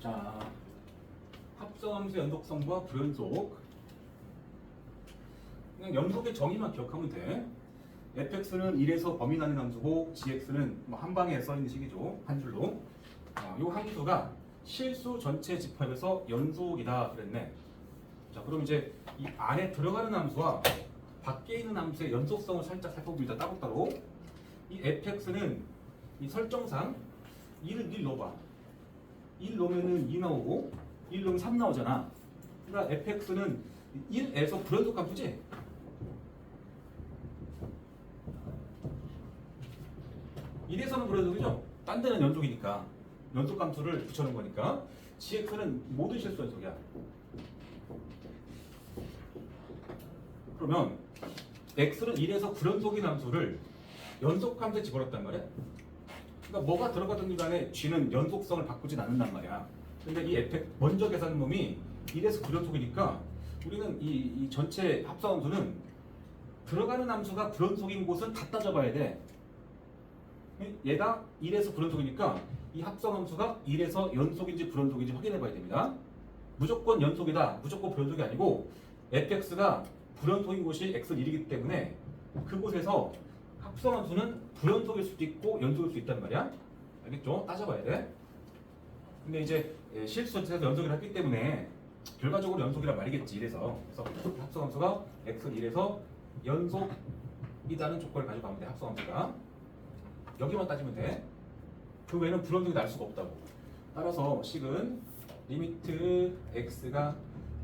자, 합성함수의 연속성과 불연속. 그냥 연속의 정의만 기억하면 돼. fx는 1에서 범위 나는 함수고 gx는 뭐 한 방에 써 있는 식이죠. 한 줄로. 이 함수가 실수 전체 집합에서 연속이다 그랬네. 자, 그럼 이제 이 안에 들어가는 함수와 밖에 있는 함수의 연속성을 살짝 살펴봅니다. 따로따로. 이 fx는 이 설정상 1 넣어봐. 1 넣으면은 2 나오고 1 넣으면 3 나오잖아. 그러니까 fx는 1에서 불연속 함수지? 1에서는 불연속이죠? 딴 데는 연속이니까 연속 함수를 붙여놓은 거니까 gx는 모든 실수 연속이야. 그러면 x는 1에서 불연속인 함수를 연속 함수에 집어넣었단 말이야. 그러니까 뭐가 들어가든 간에 g는 연속성을 바꾸진 않는단 말이야. 근데 이 먼저 계산 놈이 1에서 불연속이니까 우리는 이 전체 합성함수는 들어가는 함수가 불연속인 곳은 다 따져봐야 돼. 얘가 1에서 불연속이니까 이 합성함수가 1에서 연속인지 불연속인지 확인해 봐야 됩니다. 무조건 연속이다, 무조건 불연속이 아니고 fx가 불연속인 곳이 x는 1이기 때문에 그곳에서 합성함수는 불연속일 수도 있고 연속일 수 있단 말이야. 알겠죠? 따져봐야 돼. 근데 이제 실수 전체에서 연속이라 했기 때문에 결과적으로 연속이란 말이겠지. 이래서 그래서 합성함수가 x는 1에서 연속이라는 조건을 가지고 가면 돼. 합성함수가 여기만 따지면 돼. 그 외에는 불연속이 날 수가 없다고. 따라서 식은 리미트 x가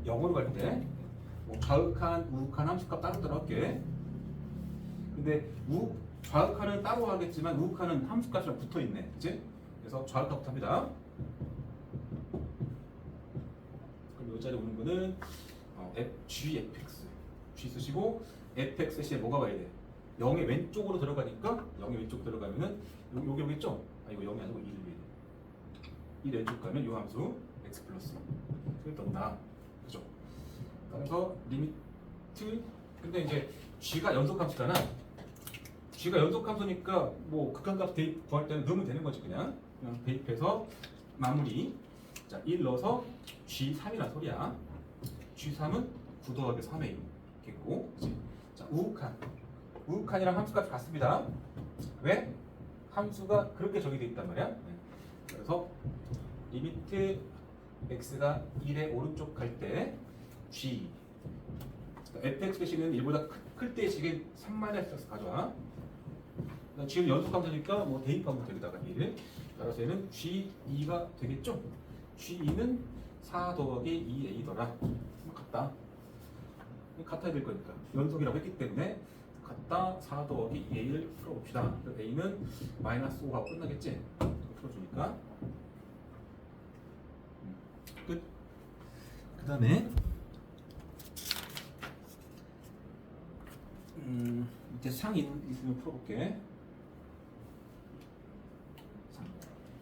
0으로 갈 때 뭐 좌극한, 우극한 함수값 따로따로 할게. 근데 좌극한은 따로 하겠지만 우극한은 함수값이랑 붙어있네. 그치? 그래서 좌극한부터 합니다. 그럼 이 자리에 오는 거는 gfx. g 쓰시고 fx 대신에 뭐가 와야 돼? 0의 왼쪽으로 들어가니까 0의 왼쪽 들어가면은 여기 오겠죠? 아 이거 0이 아니고 1을 위해 1 왼쪽 가면 이 함수 x 플러스 1 떴다. 그죠? 따라서 리미트 근데 이제 g가 연속함수잖아. g가 연속함수니까 뭐 극한값 대입 구할 때는 넣으면 되는 거지. 그냥 대입해서 마무리. 자, 1 넣어서 g3이란 소리야. g3은 9 더하기 3에 있겠고. 그치? 자, 우극한이랑 함수값이 같습니다. 왜? 함수가 그렇게 정의되어 있단 말이야. 네. 그래서 리미트 x가 1의 오른쪽 갈 때 g fx 대신은 1보다 클 때 식의 3-x 가져와. 지금 연속함수니까 뭐 대입하면 되겠다가 1을. 따라서 얘는 g2가 되겠죠? g2는 4 더하기 2a더라. 같아야 될 거니까. 연속이라고 했기 때문에 같다 4 더하기 2a를 풀어봅시다. a는 마이너스 5하고 끝나겠지? 풀어주니까. 끝. 그 다음에 밑에 상 있으면 풀어볼게.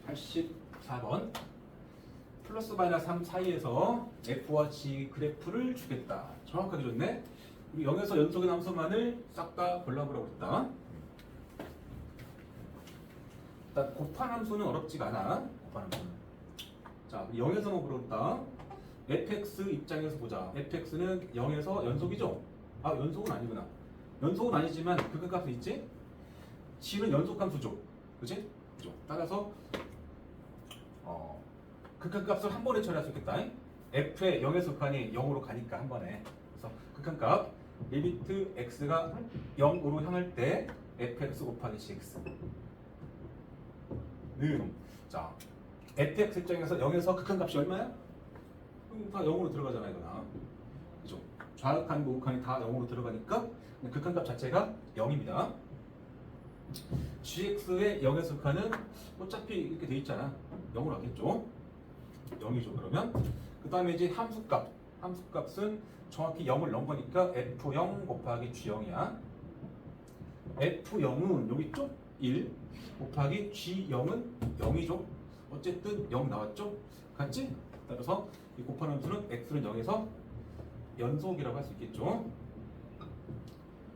84번 플러스 마이너스 3 사이에서 f와 g 그래프를 주겠다. 정확하게 줬네. 우리 0에서 연속인 함수만을 싹 다 골라보라고 했다. 일단 곱한 함수는 어렵지가 않아. 곱한 함수는. 자, 0에서만 물었다. fx 입장에서 보자. fx는 0에서 연속이죠? 아, 연속은 아니구나. 연속은 아니지만 극한값은 있지? g는 연속함수죠. 그치? 그죠? 따라서 극한값을 한 번에 처리할 수 있겠다. f의 0에서 극한이 0으로 가니까 한 번에. 그래서 극한값 리미트 x가 0으로 향할 때 fx 곱하기 gx는 자 fx 입장에서 0에서 극한값이 얼마야? 그럼 다 0으로 들어가잖아 이거나. 그죠? 좌극한, 우극한이 다 0으로 들어가니까 극한값 자체가 0입니다. gx의 0에서 극한은 어차피 이렇게 돼 있잖아. 0으로 하겠죠? 0이죠. 그러면 그 다음에 이제 함수값은 정확히 0을 넣은 거니까 f0 곱하기 g0이야. f0은 여기 있죠? 1 곱하기 g0은 0이죠. 어쨌든 0 나왔죠? 같지? 따라서 이 곱한 함수는 x는 0에서 연속이라고 할 수 있겠죠.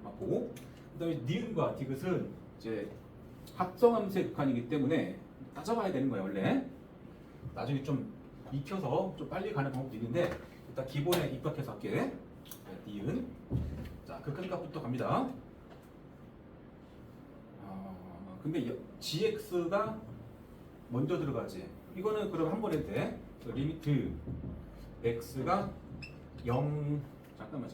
맞고 그 다음에 니은과 디귿은 이제 합성함수의 극한이기 때문에 따져봐야 되는 거야 원래. 나중에 좀 익혀서 좀 빨리 가는 방법도 있는데 일단 기본에 입각해서 할게. 네, 니은. 자, 극한값부터 갑니다. 근데 gx가 먼저 들어가지. 이거는 그럼 한 번 해도 돼. 리미트 x가 0. 잠깐만.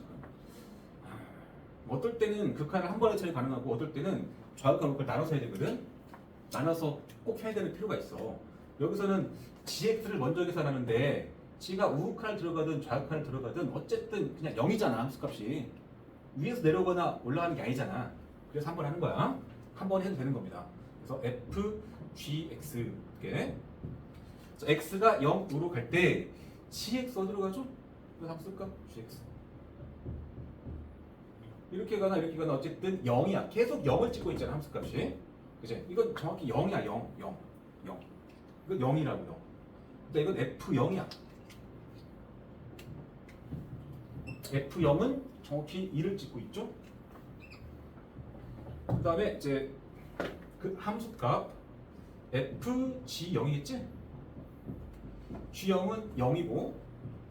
어떨 때는 극한을 한 번에 처리 가능하고 어떨 때는 좌극과 우극을 나눠서 해야 되거든. 나눠서 꼭 해야 되는 필요가 있어. 여기서는 gx를 먼저 계산하는데 g가 우극한을 들어가든 좌극한을 들어가든 어쨌든 그냥 0이잖아. 함수값이 위에서 내려오거나 올라가는 게 아니잖아. 그래서 한 번 하는 거야. 한 번 해도 되는 겁니다. 그래서 f gx 이렇게. 자, x가 0으로 갈 때 gx 어디로 가죠? 그래서 함수값 gx 이렇게 가나 이렇게 가나 어쨌든 0이야. 계속 0을 찍고 있잖아. 함수값이. 그치? 이건 정확히 0이야. 0. 이건 0이라고요. 근데 이건 f0이야. f0은 정확히 2를 찍고 있죠. 그 다음에 이제 그 함수값 fg0이겠지? g0은 0이고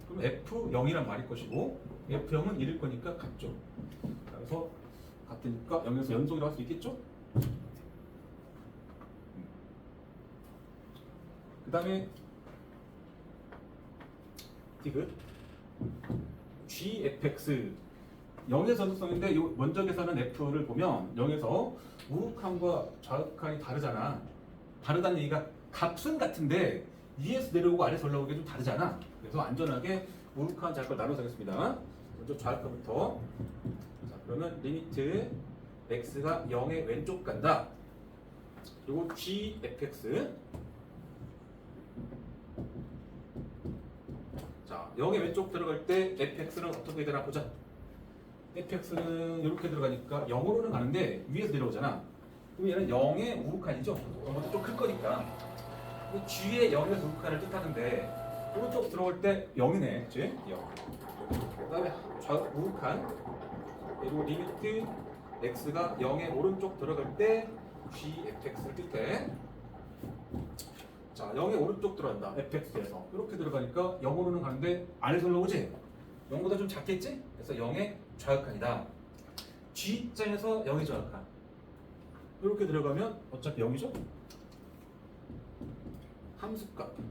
그럼 f0이란 말일 것이고 f0은 1일 거니까 같죠. 그래서 같으니까 0에서 연속이라고 할 수 있겠죠? 그 다음에 디귿 gfx 0의 전속성인데 먼저 계산한 f를 보면 0에서 우극한과 좌극한이 다르잖아. 다르다는 얘기가 값은 같은데 위에서 내려오고 아래에서 올라오기 좀 다르잖아. 그래서 안전하게 우극한 좌극을 나눠서 하겠습니다. 먼저 좌극부터. 자, 그러면 리미트 x가 0의 왼쪽 간다. 그리고 gfx. 자, 0의 왼쪽 들어갈 때 fx는 어떻게 되나 보자. fx는 이렇게 들어가니까 0으로는 가는데 위에서 내려오잖아. 그럼 얘는 0의 우극한이죠. 이것도 좀 클 거니까. g의 0에서 우극한을 뜻하는데 오른쪽 들어올 때 0이네. 그치? 0. 그 다음에 우극한 그리고 리미트 x가 0의 오른쪽 들어갈 때 gfx를 뜻해. 자, 0의 오른쪽 들어간다. fx에서 이렇게 들어가니까 0으로는 가는데 아래에서 올라오지? 0보다 좀 작겠지? 그래서 0의 좌극한이다. g 입장에서 0의 좌극한 이렇게 들어가면 어차피 0이죠? 함수값은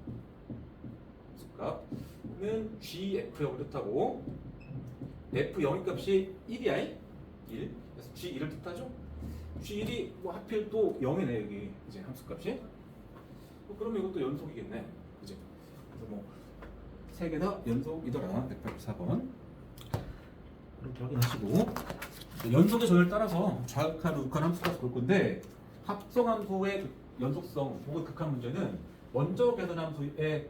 gf0을 뜻하고 f0의 값이 1이야. 1. 그래서 g1을 뜻하죠? g1이 뭐 하필 또 0이네 여기 이제 함수값이. 그러면 이것도 연속이겠네. 그지? 그래서 뭐 3개 다 연속이더라. 184번. 그렇게 확인하시고 연속의 조율을 따라서 좌극한, 우극한 함수값을 볼 건데 합성함수의 연속성 혹은 극한 문제는 먼저 계산 함수의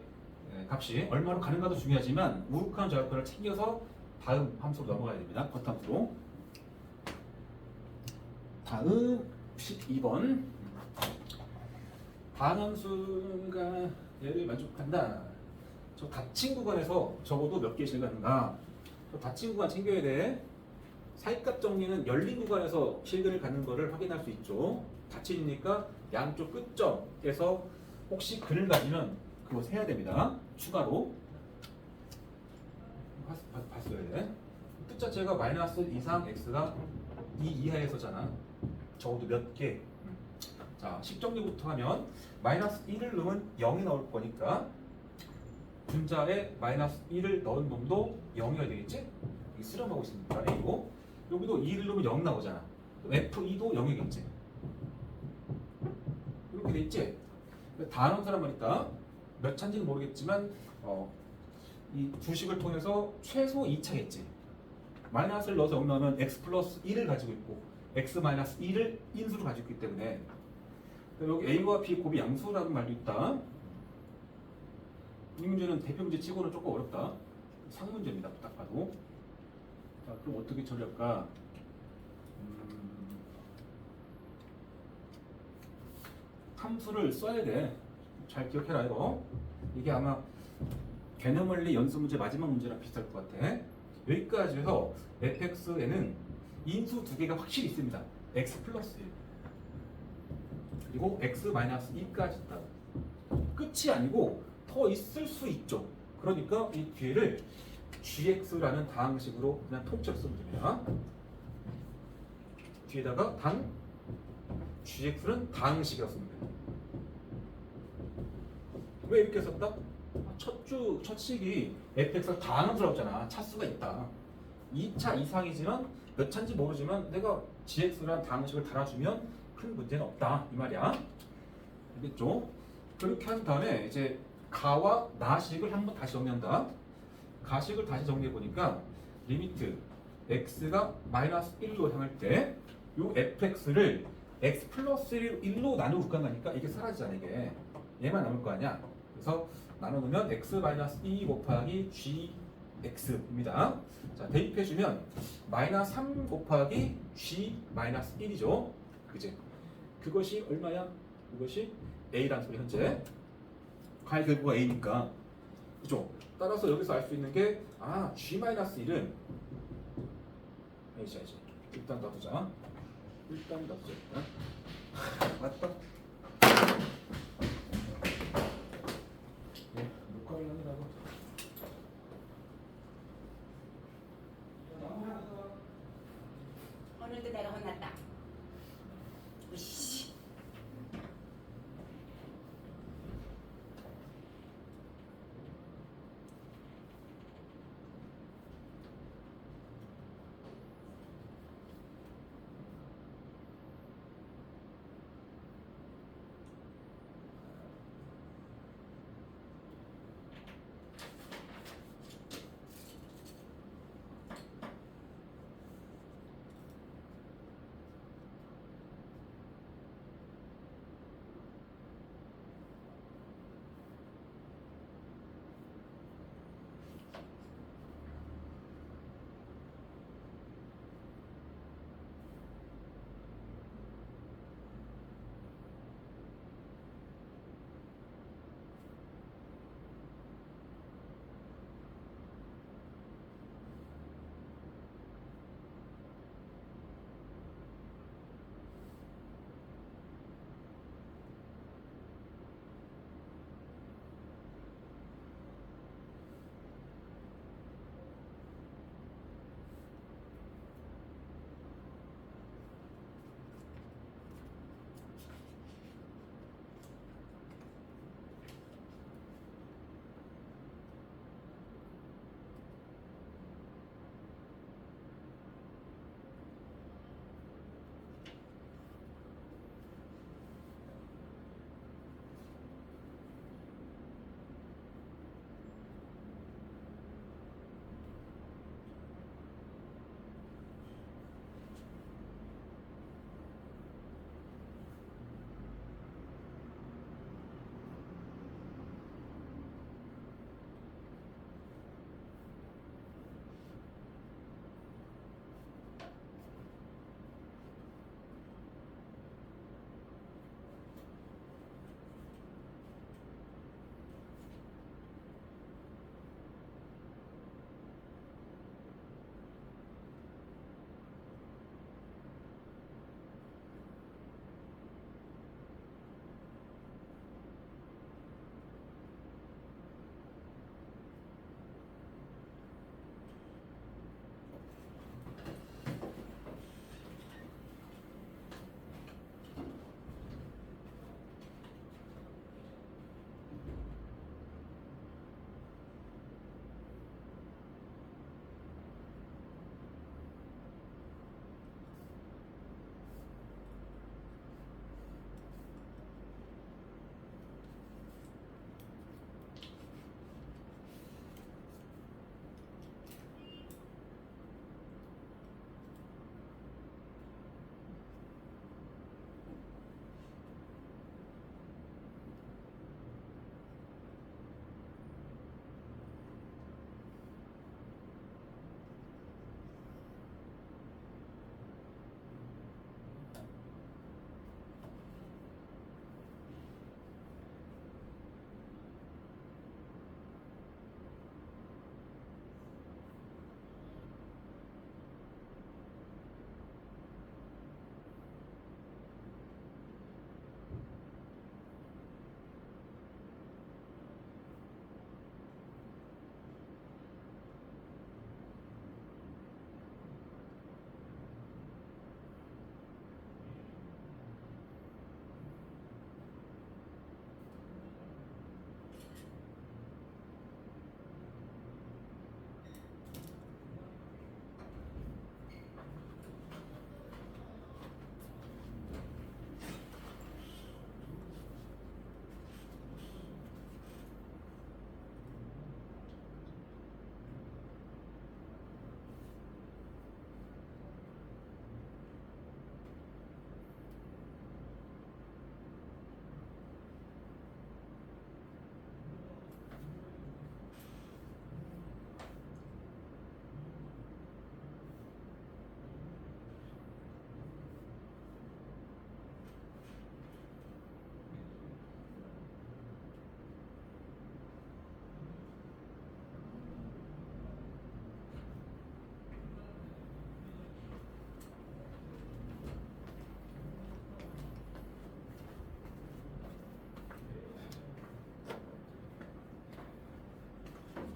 값이 얼마로 가는가도 중요하지만 우극한, 좌극한을 챙겨서 다음 함수로 넘어가야 됩니다. 겉함수로. 다음 12번. 반함수가 얘를 만족한다. 저 닫힌 구간에서 적어도 몇 개의 실을 갖는가. 저 닫힌 구간 챙겨야 돼. 사이값 정리는 열린 구간에서 실근을 갖는 것을 확인할 수 있죠. 닫힌이니까 양쪽 끝점에서 혹시 근을 가지면 그거 세야 됩니다. 추가로. 봤어야 돼. 뜻 자체가 마이너스 이상 x가 2 이하에서잖아. 적어도 몇 개. 자, 식정리부터 하면 마이너스 1을 넣으면 0이 나올 거니까 분자에 마이너스 1을 넣은 놈도 0이어야 되겠지? 여기 수렴하고 있으니까 A고 여기도 2를 넣으면 0 나오잖아. F2도 0이겠지? 이렇게 돼 있지? 단원사란 말이니까 몇 차인지는 모르겠지만 이 주식을 통해서 최소 2차겠지. 마이너스를 넣어서 0 나오면 x 플러스 1을 가지고 있고 x 마이너스 1을 인수로 가지고 있기 때문에 여기 A와 B 곱이 양수라는 말도 있다. 이 문제는 대표 문제 치고는 조금 어렵다. 상문제입니다. 딱 봐도. 자, 그럼 어떻게 처리할까? 함수를 써야 돼. 잘 기억해라 이거. 이게 아마 개념원리 연수 문제 마지막 문제랑 비슷할 것 같아. 여기까지 해서 fx에는 인수 두 개가 확실히 있습니다. x 플러스 1 그리고 x 마이너스 2까지 있다. 끝이 아니고 서 있을 수 있죠. 그러니까 이 뒤를 gx라는 다항식으로 그냥 통째로 쓰면 됩니다. 뒤에다가 단 gx는 다항식이라고 쓰면 돼요. 왜 이렇게 썼다? 첫 식이 fx가 다항으로 들어갔잖아. 차수가 있다. 2차 이상이지만 몇 차인지 모르지만 내가 gx라는 다항식을 달아주면 큰 문제는 없다 이 말이야. 알겠죠? 그렇게 한 다음에 이제 가와 나식을 한번 다시 정리한다. 가식을 다시 정리해 보니까 리미트 x가 마이너스 1로 향할 때 요 fx를 x 플러스 1로 나누고 국한가니까 이게 사라지잖아. 이게 얘만 남을 거 아니야. 그래서 나눠놓으면 x 마이너스 2 곱하기 gx입니다. 자, 대입해주면 마이너스 3 곱하기 g 마이너스 1이죠. 그지? 그것이 얼마야? 그것이 a라는 소리 현재. 가의 결과가 a니까. 그죠? 따라서 여기서 알 수 있는 게 g 마이너스 1은 a지. 일단 놔두자. 일단. 맞다. 네, 녹화를 하느라고. 오늘도 내가 혼났다. 이씨.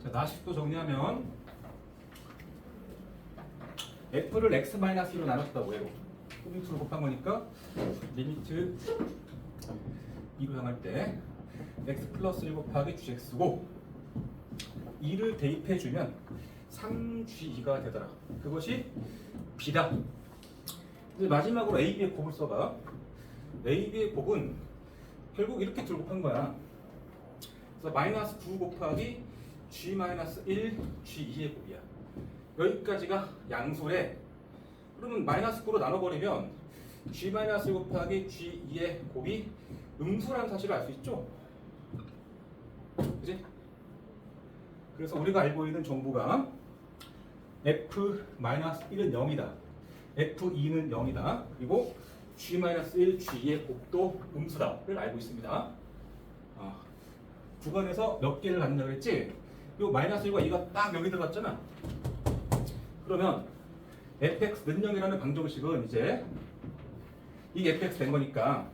자, 나식도 정리하면 f를 x-1로 나눴다고 해요. 리미트로 곱한 거니까 리미트 2로 향할 때 x 플러스 1 곱하기 gx고 2를 대입해주면 3g2가 되더라. 그것이 b다. 이제 마지막으로 a, b의 곱을 써봐. a, b의 곱은 결국 이렇게 들고 한 거야. 그래서 마이너스 9 곱하기 g-1 g2의 곱이야. 여기까지가 양수래. 그러면 마이너스 9로 나눠버리면 g-1 곱하기 g2의 곱이 음수라는 사실을 알 수 있죠? 그지? 그래서 우리가 알고 있는 정보가 f-1은 0이다. f2는 0이다. 그리고 g-1, g2의 곱도 음수다를 알고 있습니다. 구간에서 몇 개를 갖는다 그랬지? 요 마이너스 1과 2가 딱 여기 들어갔잖아. 그러면 fx 는 0이라는 방정식은 이제 이 fx 된 거니까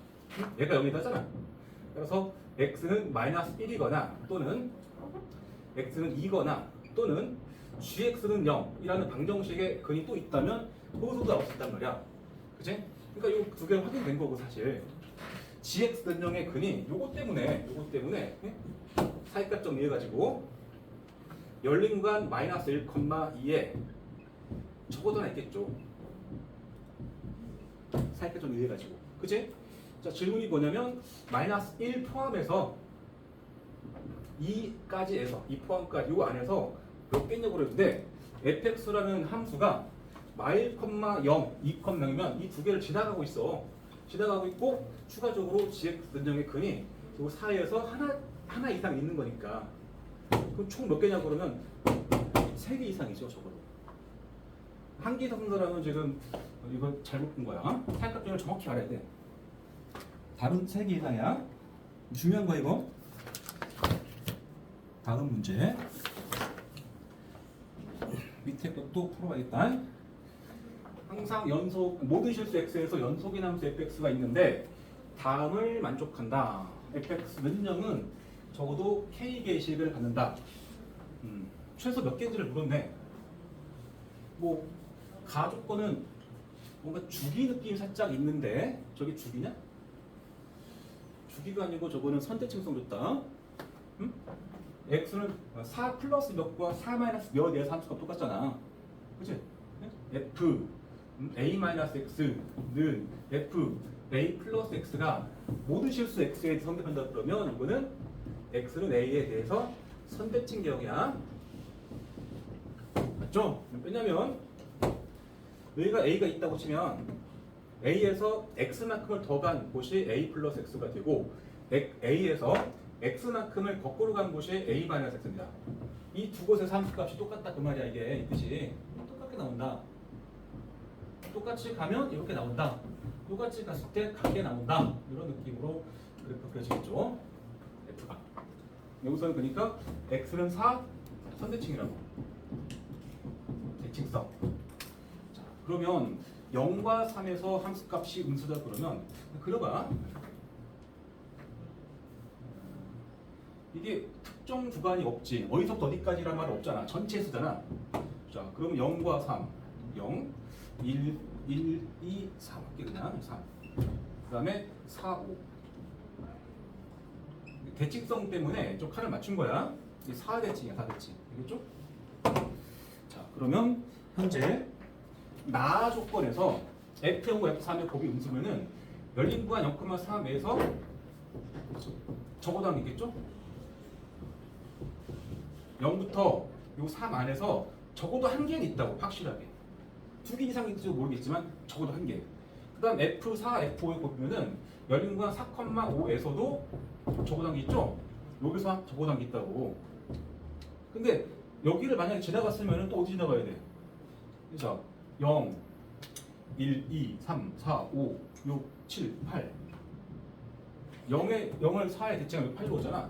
얘가 0이 되잖아. 그래서 x는 마이너스 1이거나 또는 x는 2거나 또는 gx는 0이라는 방정식의 근이 또 있다면 호수도 나올 수 있단 말이야. 그치? 그러니까 이 두 개는 확인된 거고 사실 gx는 0의 근이 요거 때문에 사이값 정리해가지고 열린 구간 마이너스 1,2에 적어도 하나 있겠죠. 사이값 정리해가지고 그치? 자 질문이 뭐냐면 마이너스 1 포함해서 2까지 해서 2 포함까지 요 안에서 몇 개냐고 그랬는데 fx라는 함수가 마일, 0, 2, 0이면 이 두 개를 지나가고 있어. 지나가고 있고 추가적으로 gx는 0의 근이 요 사이에서 하나 이상 있는 거니까 그럼 총 몇 개냐고 그러면 3개 이상이죠. 적어도 한 개 이상 사람은 지금 이거 잘못 본 거야. 사이값을 정확히 알아야 돼. 답은 3개 이상이야. 중요한 거 이거. 다음 문제. 밑에 것도 풀어봐야겠다. 항상 연속 모든 실수 x에서 연속인 함수 fx가 있는데 다음을 만족한다. fx는 0은 적어도 k 계식을 갖는다. 최소 몇 개인지를 물었네. 뭐 가조건은 뭔가 주기 느낌 살짝 있는데 저게 주기냐? 주기가 아니고 저거는 선대칭성 줬다. x는 4 플러스 몇과 4 마이너스 몇의 함수가 똑같잖아. 그치? f a-x는 f a 플러스 x가 모든 실수 x에 대해서 선대한다 그러면 이거는 x는 a에 대해서 선대칭 개형이야. 맞죠? 왜냐면 여기가 a가 있다고 치면 a에서 x만큼을 더간 곳이 a 플러스 x가 되고 a에서 x만큼을 거꾸로 간 곳이 a 마이너스 x입니다. 이 두 곳에서 함수값이 똑같다 그 말이야. 이게 이 뜻이 똑같게 나온다. 똑같이 가면 이렇게 나온다. 똑같이 갔을 때 같게 나온다. 이런 느낌으로 그래프 그려지겠죠. f가 여기서는 그러니까 x는 4 선대칭이라고. 대칭성. 자, 그러면 0과 3에서 함수값이 음수다 그러면 그려봐. 이게 특정 구간이 없지. 어디서부터 어디까지란 말은 없잖아. 전체 수잖아. 자, 그럼 0과 3, 0, 1, 2, 3 할게 그냥 3. 그 다음에 4, 5. 대칭성 때문에 좀 칸을 맞춘 거야. 이게 4대칭이야, 4대칭. 알겠죠? 자, 그러면 현재 나 조건에서 F0과 F3의 곱이 음수면은 열린 구간 0,3에서 적어도 한 게 있겠죠? 0부터 요 3 안에서 적어도 한 개는 있다고 확실하게. 2개 이상인지도 모르겠지만 적어도 한 개. 그 다음 F4, F5에 보면은 열린 구간 4,5에서도 적어도 한 게 있죠? 여기서 적어도 한 게 있다고. 근데 여기를 만약에 지나갔으면 또 어디 지나가야 돼? 그래서 0, 1, 2, 3, 4, 5, 6, 7, 8 0을 4에 대칭하면 8로 오잖아.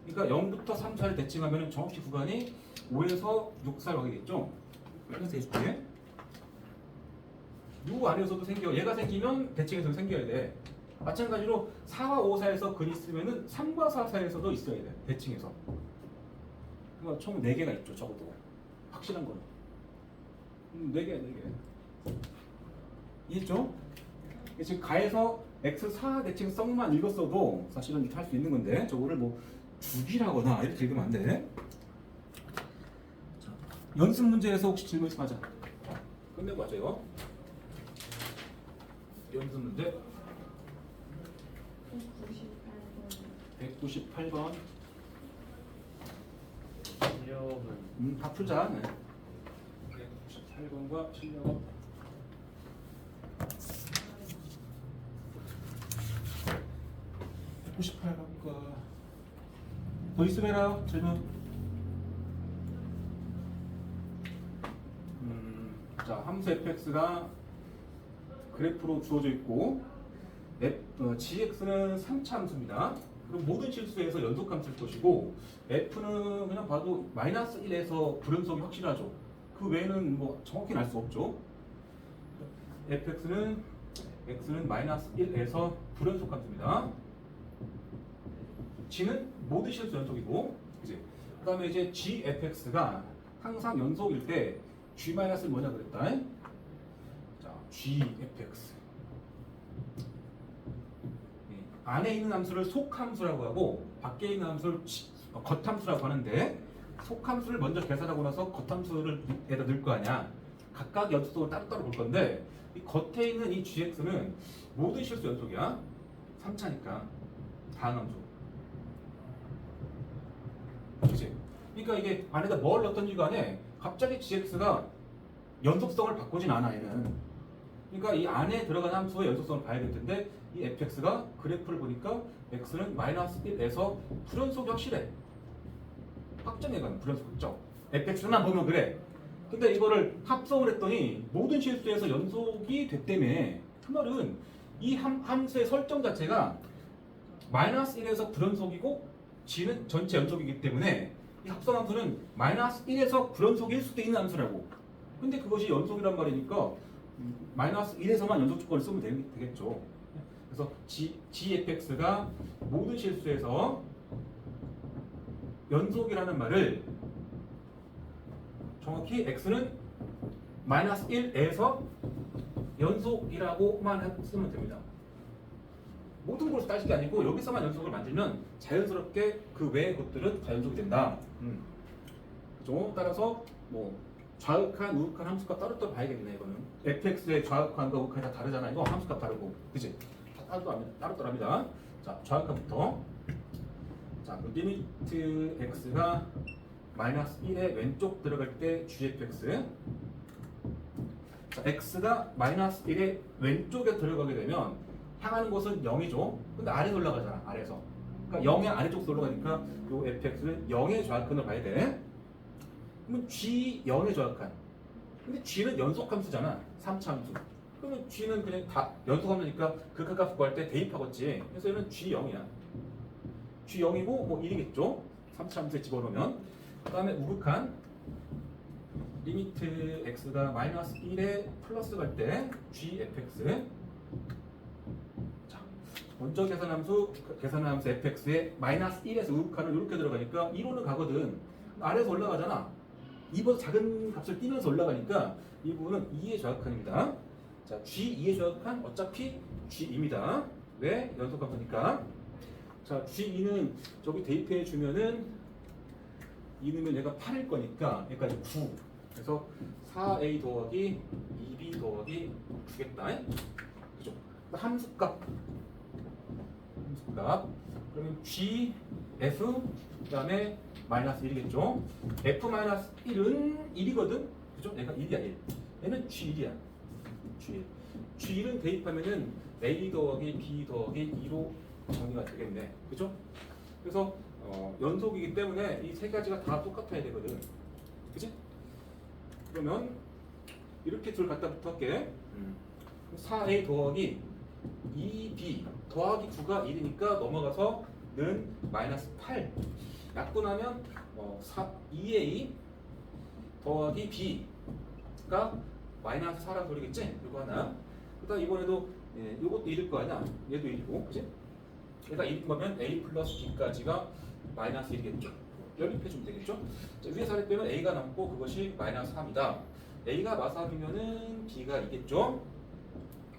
그러니까 0부터 3, 4를 대칭하면 정확히 구간이 5에서 6, 4로 가겠죠? 그래서 해줄게. 요 안에서도 생겨. 얘가 생기면 대칭에서 생겨야 돼. 마찬가지로 4와 5, 4에서 근이 있으면은 3과 4 사이에서도 있어야 돼. 대칭에서. 그거 총 4개가 있죠. 적어도 확실한 거는 4개. 이해했죠? 지금 가에서 x4 대칭성만 읽었어도 사실은 이렇게 할 수 있는 건데 저거를 뭐 죽이라거나 이렇게 읽으면 안 돼. 자, 연습 문제에서 혹시 질문 있으면 하자. 끝내고 하죠 이거. 연습 문제 198번. 실력은 다 풀자. 네. 198번과 실력은 198번과 더 있으면 해라. 질문. 자, 함수 fx가 그래프로 주어져 있고 gx는 3차 함수입니다. 그럼 모든 실수에서 연속함수일 것이고 f는 그냥 봐도 마이너스 1에서 불연속이 확실하죠. 그 외에는 뭐 정확히는 알 수 없죠. fx는 x는 마이너스 1에서 불연속 함수입니다. g는 모든 실수 연속이고, 그지? 그다음에 이제 gfx가 항상 연속일 때 g-는 뭐냐 그랬다. 자, gfx 안에 있는 함수를 속함수라고 하고 밖에 있는 함수를 겉함수라고 하는데, 속함수를 먼저 계산하고 나서 겉함수를 에다 넣을 거 아니야. 각각 연속성을 따로따로 볼 건데 이 겉에 있는 이 gx는 모든 실수 연속이야. 3차니까 다음 함수. 그치? 그러니까 이게 안에다 뭘 넣었던지 간에 갑자기 gx가 연속성을 바꾸진 않아 얘는. 그러니까 이 안에 들어가는 함수의 연속성을 봐야 될 텐데 이 fx가 그래프를 보니까 x는 마이너스 1에서 불연속이 확실해. 확정해가는 불연속 확정. fx만 보면 그래. 근데 이거를 합성을 했더니 모든 실수에서 연속이 됐다며. 그 말은 이 함수의 설정 자체가 마이너스 1에서 불연속이고 g는 전체 연속이기 때문에 이 합성함수는 마이너스 1에서 불연속일 수도 있는 함수라고. 근데 그것이 연속이란 말이니까 마이너스 1에서만 연속 조건을 쓰면 되겠죠. 그래서 gfx가 모든 실수에서 연속이라는 말을 정확히 x는 마이너스 1에서 연속이라고만 쓰면 됩니다. 모든 걸 따질 게 아니고 여기서만 연속을 만들면 자연스럽게 그 외의 것들은 다 연속이 된다. 그죠? 따라서 뭐 좌극한, 우극한 함수값 따로따로 봐야겠네. 이거는 fx의 좌극한과 우극한이 다 다르잖아. 이거 함수값 다르고, 그치? 다 따로따로 합니다. 자, 좌극한부터. 자, 리미트 x가 마이너스 1의 왼쪽 들어갈 때 gfx. 자, x가 마이너스 1의 왼쪽에 들어가게 되면 향하는 곳은 0이죠. 근데 아래로 올라가잖아. 아래에서. 그러니까 0의 아래쪽으로 올라가니까 요 fx는 0의 좌극한을 봐야 돼. 그러면 g 0의 좌극한. 근데 g는 연속함수잖아. 3차 함수. 그러면 g는 그냥 다 연속함수니까 극한값 구할 때 대입하겠지. 그래서 얘는 g 0이야. g 0이고 뭐 1이겠죠. 3차 함수에 집어넣으면. 그 다음에 우극한 리미트 x가 마이너스 1에 플러스 갈 때 gfx. 자, 먼저 계산함수 fx에 마이너스 1에서 우극한은 이렇게 들어가니까 2로는 가거든. 아래에서 올라가잖아. 2보다 작은 값을 띄면서 올라가니까 이 부분은 2의 좌극한입니다. 자, g2의 좌극한 어차피 g2입니다. 왜? 연속함수니까. 자, g2는 저기 대입해 주면은 2넣으면 얘가 8일 거니까 여기까지 9. 그래서 4a 더하기 2b 더하기 9겠다. 그죠? 함수값. 그러면 g, f, 그 다음에 마이너스 1이겠죠? f 마이너스 1은 1이거든? 그죠? 얘가 1이야, 1. 얘는 g1이야. g1. g1은 대입하면은 a 더하기 b 더하기 2로 정리가 되겠네. 그죠? 그래서 연속이기 때문에 이 세 가지가 다 똑같아야 되거든. 그치? 그러면 이렇게 둘 갖다 붙을게. 4a 더하기 2b 더하기 9가 1이니까 넘어가서 는 마이너스 8. 약분하면 2a 더하기 b가 마이너스 4라는 소리겠지? 이거 하나. 그 다음 이번에도 이것도 1일 거 아니야? 얘도 1이고, 그치? 얘가 1인 거면 a 플러스 b까지가 마이너스 1이겠죠? 연립해주면 되겠죠? 자, 위에서 아래 빼면 A가 남고 그것이 마이너스 3이다. A가 마3이면은 B가 2겠죠?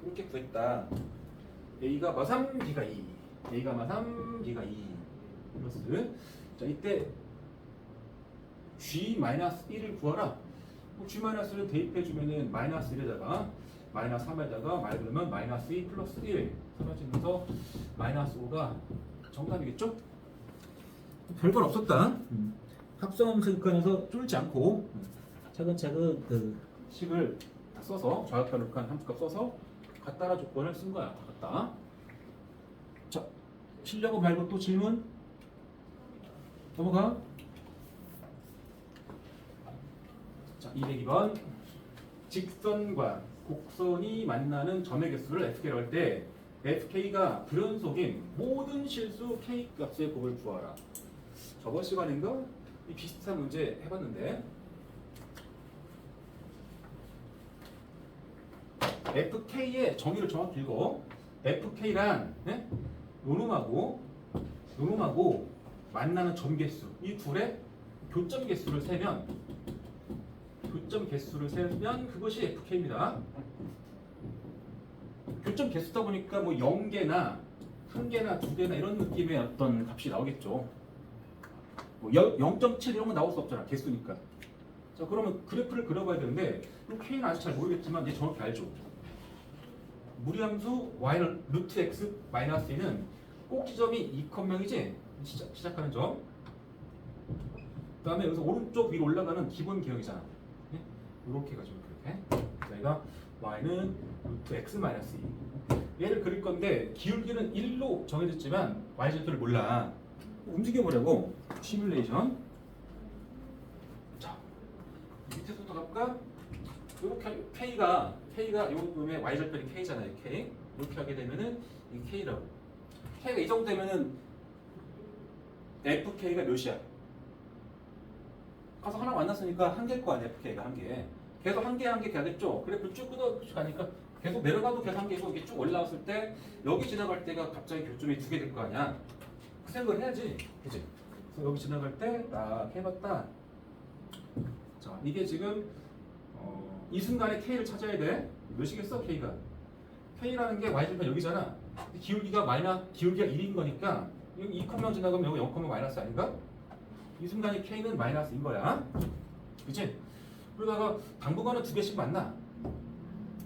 이렇게 구했다. A가 마3, B가 2. A가 마3, B가 2. 플러스. 자, 이때 G-1을 구하라. G-를 대입해주면은 마이너스 1에다가 마이너스 3에다가 말 그러면 마이너스 2 플러스 1 사라지면서 마이너스 5가 정답이겠죠? 별건 없었다. 합성함수 극한에서 쫄지 않고 차근차근 그 식을 다 써서 좌표를 극한 함수값 써서 갖다라 조건을 쓴 거야. 갖다. 자, 실력은 말고 또 질문 넘어가. 자, 202번 직선과 곡선이 만나는 점의 개수를 fk라고 할 때 fk가 불연속인 모든 실수 k 값의 곱을 구하라. 저번 시간인가 이 비슷한 문제 해봤는데 fk의 정의를 정확히 읽어. fk란 네? 요놈하고 만나는 점 개수 이 둘의 교점 개수를 세면 그것이 fk입니다. 교점 개수다 보니까 뭐 0개나 1개나 2개나 이런 느낌의 어떤 값이 나오겠죠. 뭐 0.7 이런 건 나올 수 없잖아. 개수니까. 자, 그러면 그래프를 그려봐야 되는데 이 k는 아직 잘 모르겠지만 이제 정확히 알죠. 무리함수 y는 루트 x 마이너스 2는 꼭 지점이 2,0이지 시작하는 점. 그 다음에 여기서 오른쪽 위로 올라가는 기본 기억이잖아. 네? 이렇게 해가지고 그렇게. 저희가 y는 루트 x 마이너스 2. 얘를 그릴 건데 기울기는 1로 정해졌지만 y절도를 몰라. 움직여보려고 시뮬레이션. 자, 밑에서부터 갈까? 이렇게 K가 요 놈의 y절편이 K잖아요. K. 이렇게 하게 되면은 이 K라고. K가 이 정도 되면은 FK가 몇이야? 가서 하나 만났으니까 한 개일 거 아니야. FK가 한 개. 계속 한 개 가겠죠? 그래프를 쭉 가니까 계속 내려가도 계속 한 개고 이게 쭉 올라왔을 때 여기 지나갈 때가 갑자기 교점이 2개 될 거 아니야. 그 생각을 해야지. 그치? 그래서 여기 지나갈 때 딱 해봤다. 자, 이게 지금 이 순간에 K를 찾아야 돼. 몇이겠어? K가. K라는 게 Y절편 여기잖아. 기울기가 1인 거니까 여기 2,0 지나가면 여기 0, 마이너스 아닌가? 이 순간에 K는 마이너스인 거야. 그치? 그러다가 당분간은 2개씩 만나.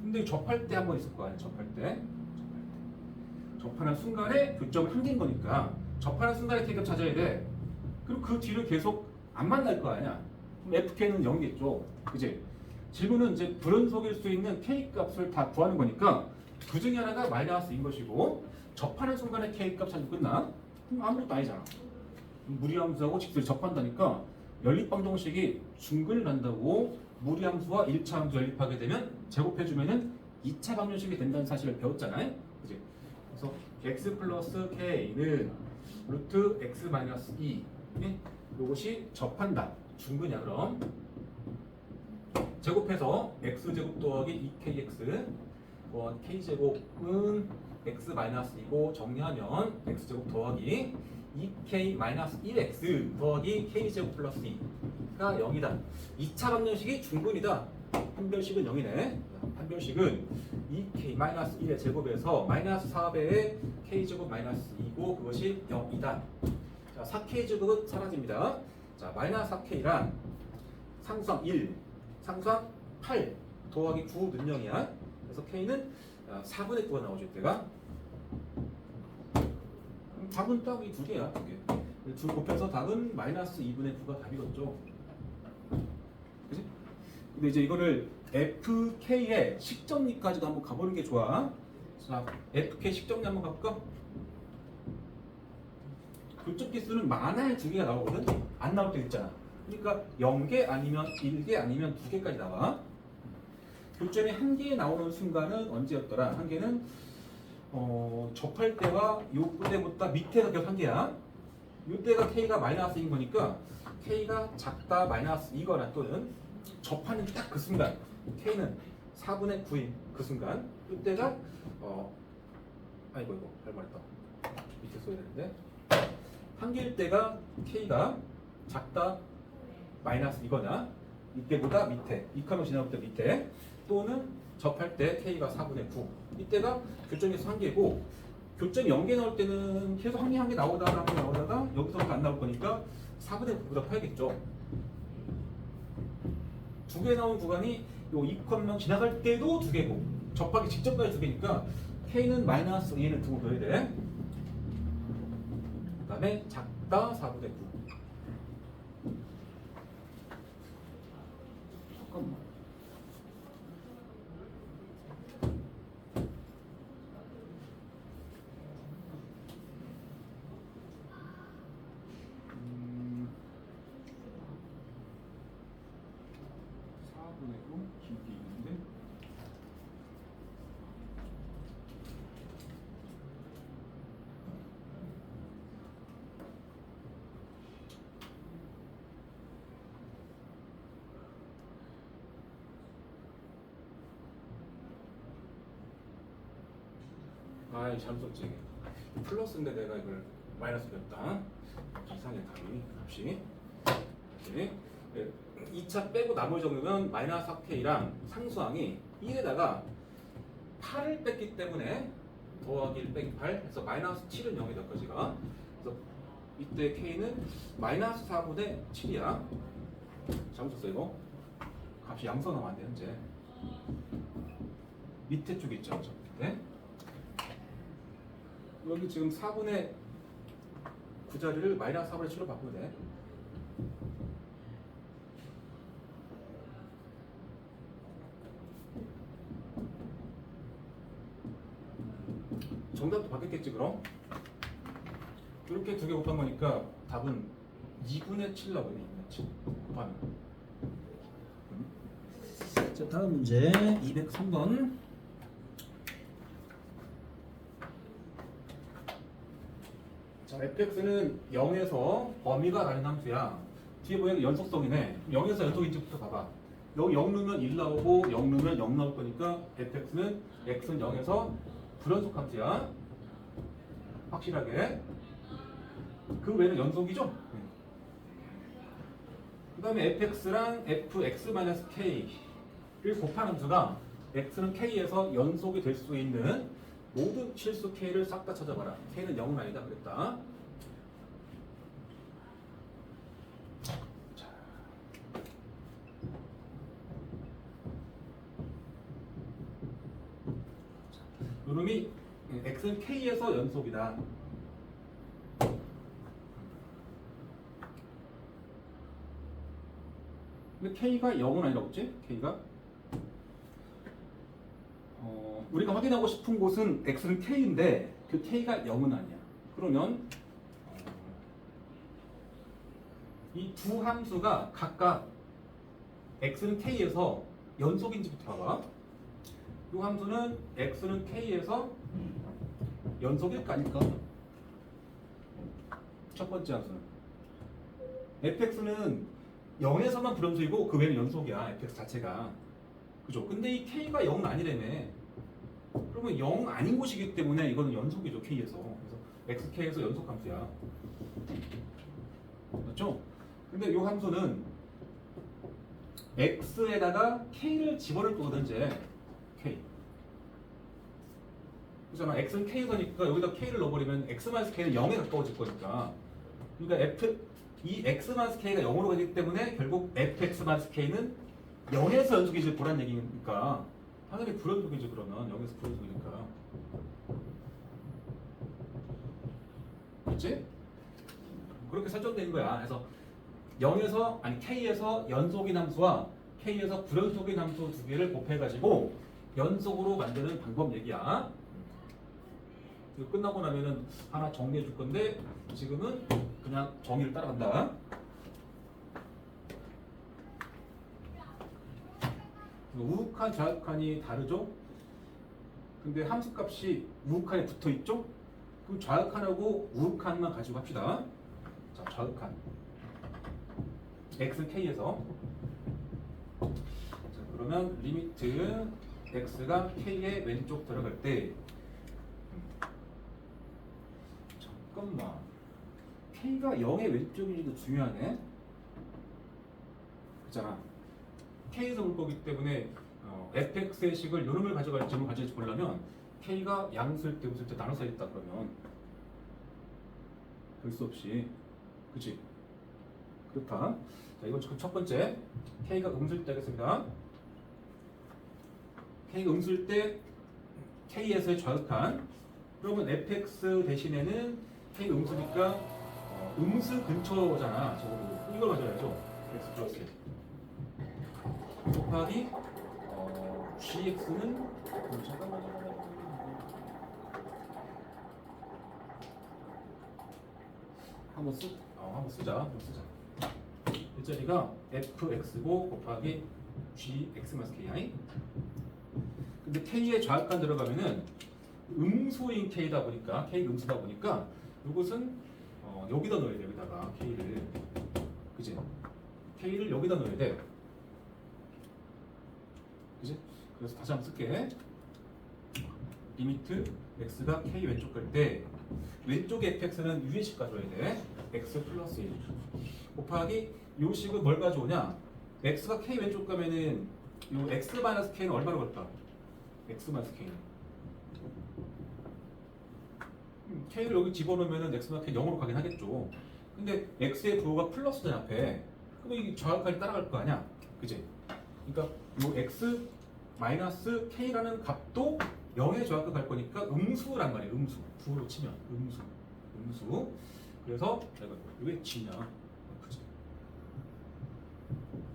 근데 접할 때 한 번 있을 거 아니야. 접하는 순간에 교점을 1개인 거니까 접하는 순간에 K값 찾아야 돼. 그리고 그 뒤를 계속 안 만날 거 아니야. 그럼 FK는 0이겠죠. 그치? 질문은 이제 불연속일 수 있는 K 값을 다 구하는 거니까 그 중에 하나가 마이너스인 것이고 접하는 순간에 K 값 찾으면 끝나? 그럼 아무것도 아니잖아. 무리함수하고 직선이 접한다니까 연립방정식이 중근을 한다고 무리함수와 1차 함수 연립하게 되면 제곱해주면은 2차 방정식이 된다는 사실을 배웠잖아요. 그치? 그래서 x 플러스 k는 루트 x 마이너스 2 이것이 접한다. 중근이야 그럼. 제곱해서 x제곱 더하기 2kx k제곱은 x 마이너스 2고 정리하면 x제곱 더하기 2k 마이너스 1x 더하기 k제곱 플러스 2가 0이다. 2차 방정식이 중근이다. 판별식은 0이네. 판별식은 2k 마이너스 1의 제곱에서 마이너스 4배의 k제곱 마이너스 2고 그것이 0이다. 자, 4k제곱은 사라집니다. 자, 마이너스 4k란 상수항 1, 상수항 8 더하기 9는 0이야. 그래서 k는 4분의 9가 나오죠. 이때가 답은 딱 이 두 개야. 두 개. 둘 곱해서 답은 마이너스 2분의 9가 답이었죠. 그치? 근데 이제 이거를 FK의 식정리까지도 한번 가보는 게 좋아. 자, FK 식정리 한번 가볼까? 교점 개수는 많아야 두 개가 나오거든? 안 나올 때 있잖아. 그러니까 0개 아니면 1개 아니면 2개까지 나와. 교점이 한 개 나오는 순간은 언제였더라? 한 개는 접할 때와 요 때보다 밑에가 계속 한 개야. 요 때가 K가 마이너스인 거니까 K가 작다 마이너스 2거나 또는 접하는 딱 그 순간 K는 4분의 9인 그 순간 이때가 아이고 할 말했다. 밑에 써야 되는데 한 개일 때가 K가 작다 마이너스 이거냐 이때보다 밑에 2컴마 지나올 때 밑에 또는 접할 때 K가 4분의 9 이때가 교점에서 1개고 교점 0개 나올 때는 계속 한 개 나오다가 여기서부터 안 나올 거니까 4분의 9보다 커야겠죠. 2개 나온 구간이 요 2컴마 지나갈 때도 2개고 접하기 직전까지 2개니까 K는 마이너스 A는 등을 넣어야 돼. 그 다음에 작다 4분의 9 잠깐만 길게 있는데 아이 잘못 썼지. 플러스인데 내가 이걸 마이너스 뺐다. 이상해 답이 값이. 이렇게 2차 빼고 나머지 정도면 마이너스 4K랑 상수항이 1에다가 8을 뺐기 때문에 더하기 1 빼기 8 해서 마이너스 7은 0이 될 거지가. 그래서 이때 K는 마이너스 4분의 7이야. 잘못 썼어 이거. 값이 양수가 나면 안 돼 현재. 밑에 쪽에 있죠. 저 밑에. 여기 지금 4분의 9자리를 마이너스 4분의 7로 바꾸면 돼. 정답도 바뀌었겠지 그럼? 이렇게 두 개 곱한 거니까 답은 2분의 7 나오네. 2분의 7 곱하면. 자, 다음 문제. 203번. 자, fx는 0에서 범위가 다른 함수야. 뒤에 보면 연속성이네. 0에서 연속인지부터 봐봐. 여기 0 넣으면 1 나오고 0 넣으면 0 나올 거니까 fx는 x는 0에서 불연속 함수야. 확실하게. 그 외에는 연속이죠? 그 다음에 fx랑 fx-k를 곱한 함수가 x는 k에서 연속이 될 수 있는 모든 실수 k를 싹 다 찾아봐라. k는 0은 아니다 그랬다. 자. 요놈이 x는 k에서 연속이다. 근데 k가 0은 아니라고 했지? k가 우리가 확인하고 싶은 곳은 x는 k인데 그 k가 0은 아니야. 그러면 이 두 함수가 각각 x는 k에서 연속인지부터 봐봐. 이 함수는 x는 k에서 연속일까 아닐까? 첫 번째 함수는 fx는 0에서만 불연속이고 그 외에는 연속이야. fx 자체가. 그죠? 근데 이 k가 0은 아니라며. 그러면 0 아닌 곳이기 때문에 이거는 연속이죠. k에서. 그래서 xk에서 연속 함수야. 맞죠? 근데 이 함수는 x에다가 k를 집어넣을 거거든 이제. k. 그렇잖아. x는 k에서니까 여기다 k를 넣어버리면 x-k는 0에 가까워질 거니까. 그러니까 이 x-k가 0으로 가기 때문에 결국 fx-k는 0에서 연속이지 보란 얘기니까 당연히 불연속이지. 그러면 0에서 불연속이니까. 그렇지? 그렇게 설정되는 거야. 그래서 0에서 아니 k에서 연속인 함수와 k에서 불연속인 함수 두 개를 곱해가지고 연속으로 만드는 방법 얘기야. 이거 끝나고 나면은 하나 정리해 줄 건데 지금은 그냥 정의를 따라간다. 우극한 좌극한이 다르죠? 근데 함수값이 우극한에 붙어 있죠? 그럼 좌극한하고 우극한만 가지고 합시다. 자, 좌극한 x k에서 자, 그러면 리미트 x가 k의 왼쪽 들어갈 때 잠깐만 k가 0의 왼쪽인지도 중요하네. 있잖아. K에서 볼 거기 때문에 fx의 식을 요놈을 가져갈지 요놈을 가져갈지 보려면 K가 양수일 때 음수일 때 나눠서 있다 그러면 별 수 없이 그치? 그렇다. 자, 이건 첫 번째 K가 음수일 때 하겠습니다. K가 음수일 때 K에서의 좌극한 그러면 fx 대신에는 K 음수니까 음수 근처잖아. 적어도 이걸 가져야죠. x 플러스 곱하기 gx는 잠깐만 한번 쓰자. 일자리가 fx고 곱하기 gx-ki. 근데 k에 좌극한 들어가면은 음수인 k다 보니까 k 음수다 보니까 이것은 여기다 넣어야 돼. 여기다가 k를 그지? k를 여기다 넣어야 돼. 그지? 그래서 다시 한번 쓸게. 리미트 x가 k 왼쪽 갈 때 왼쪽에 fx는 위의 식 가져야 돼. x 플러스 1 곱하기 요 식은 뭘 가져오냐? x가 k 왼쪽 가면은 요 x 마이너스 k는 얼마로 갈까? x 마이너스 k는 k를 여기 집어넣으면은 x 마이너스 k 0으로 가긴 하겠죠. 근데 x의 부호가 플러스잖아 앞에. 그럼 이게 좌극까지 따라갈 거 아니야? 그지? 그러니까 요 x 마이너스 k라는 값도 0에 좌극 갈 거니까 음수란 말이에요. 음수. 부호로 치면 음수. 그래서 내가 왜 g냐? 그지?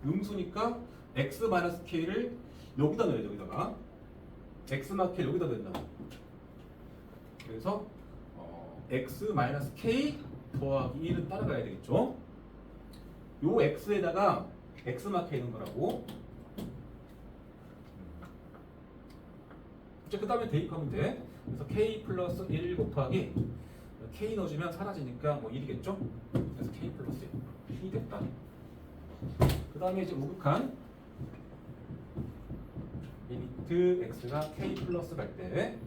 음수니까 x 마이너스 k를 여기다 넣어야 돼. 여기다가 x 마이너스 k 여기다 넣는다. 그래서 x 마이너스 k 더하기 1은 따라가야 되겠죠. 요 x에다가 x 마이너스 k 넣은 거라고. 그 다음에 대입하면 돼. 그래서 k 플러스 1 곱하기 k 넣어주면 사라지니까 뭐 1이겠죠? 그래서 k 플러스 1이 됐다. 그 다음에 이제 우극한 리미트 x가 k 플러스 갈 때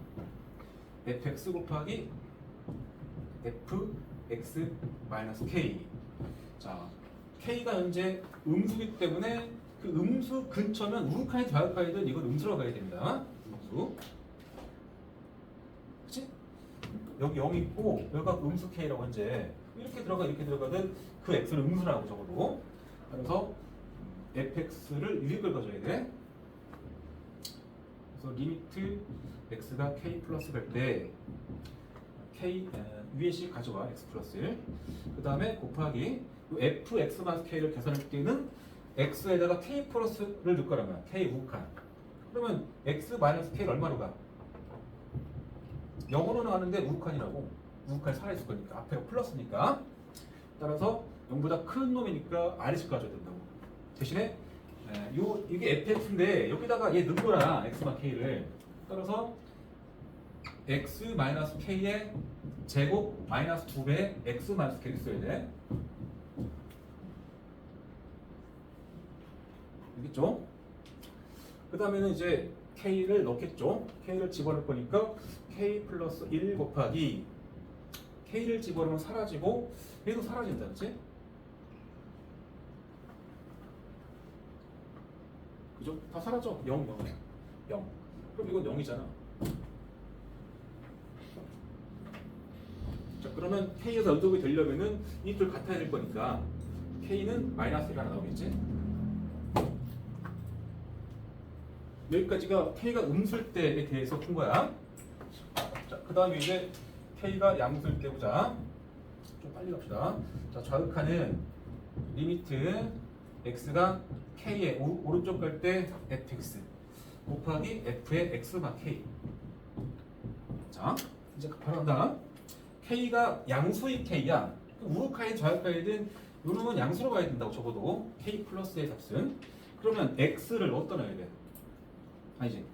fx 곱하기 fx 마이너스 k. 자, k가 현재 음수이기 때문에 그 음수 근처면 우극한이 좌극한이든 이건 음수로 가야 됩니다. 음수. 그치? 여기 0 있고 여기가 음수 k라고 현재 이렇게 들어가든 그 x는 음수라고 적어도. 그래서 fx를 위에 걸 가져야 돼. 그래서 리미트 x가 k 플러스 갈 때 k 위에 식 가져와 x 플러스 1. 그 다음에 곱하기 fx 마이너스 k를 계산할 때는 x에다가 k 플러스를 넣을 거라면 k 우극한. 그러면 x 마이너스 k를 얼마로 가? 0으로 나가는데 우극한이라고. 우극한이 살아있을 거니까 앞에가 플러스니까. 따라서 0보다 큰 놈이니까 아래식 가져야 된다고. 대신에 이게 fx인데 여기다가 얘 넣은 거라 x 마이너스 k를. 따라서 x 마이너스 k의 제곱 마이너스 2배 x 마이너스 k를 써야 돼. 알겠죠? 그 다음에는 이제 k를 넣겠죠. k를 집어넣을 거니까 k 플러스 1 곱하기 k를 집어넣으면 사라지고 얘도 사라진다. 그치? 그죠? 다 사라져. 0, 0이야. 0. 그럼 이건 0이잖아. 자, 그러면 k에서 연속이 되려면은 이 둘 같아야 될 거니까 k는 마이너스 1이 하나 나오겠지? 여기까지가 k가 음수일 때에 대해서 푼 거야. 자, 그 다음에 이제 k가 양수일 때 보자. 좀 빨리 갑시다. 자, 좌극하는 리미트 x가 k의 오른쪽 갈 때 fx 곱하기 f의 x 마 k. 자, 이제 바로 한다. k가 양수의 k야. 우극하인 좌극하이든 요놈은 양수로 가야 된다고 적어도 k 플러스의 값은. 그러면 x를 어디다 넣어야 돼? 아니지.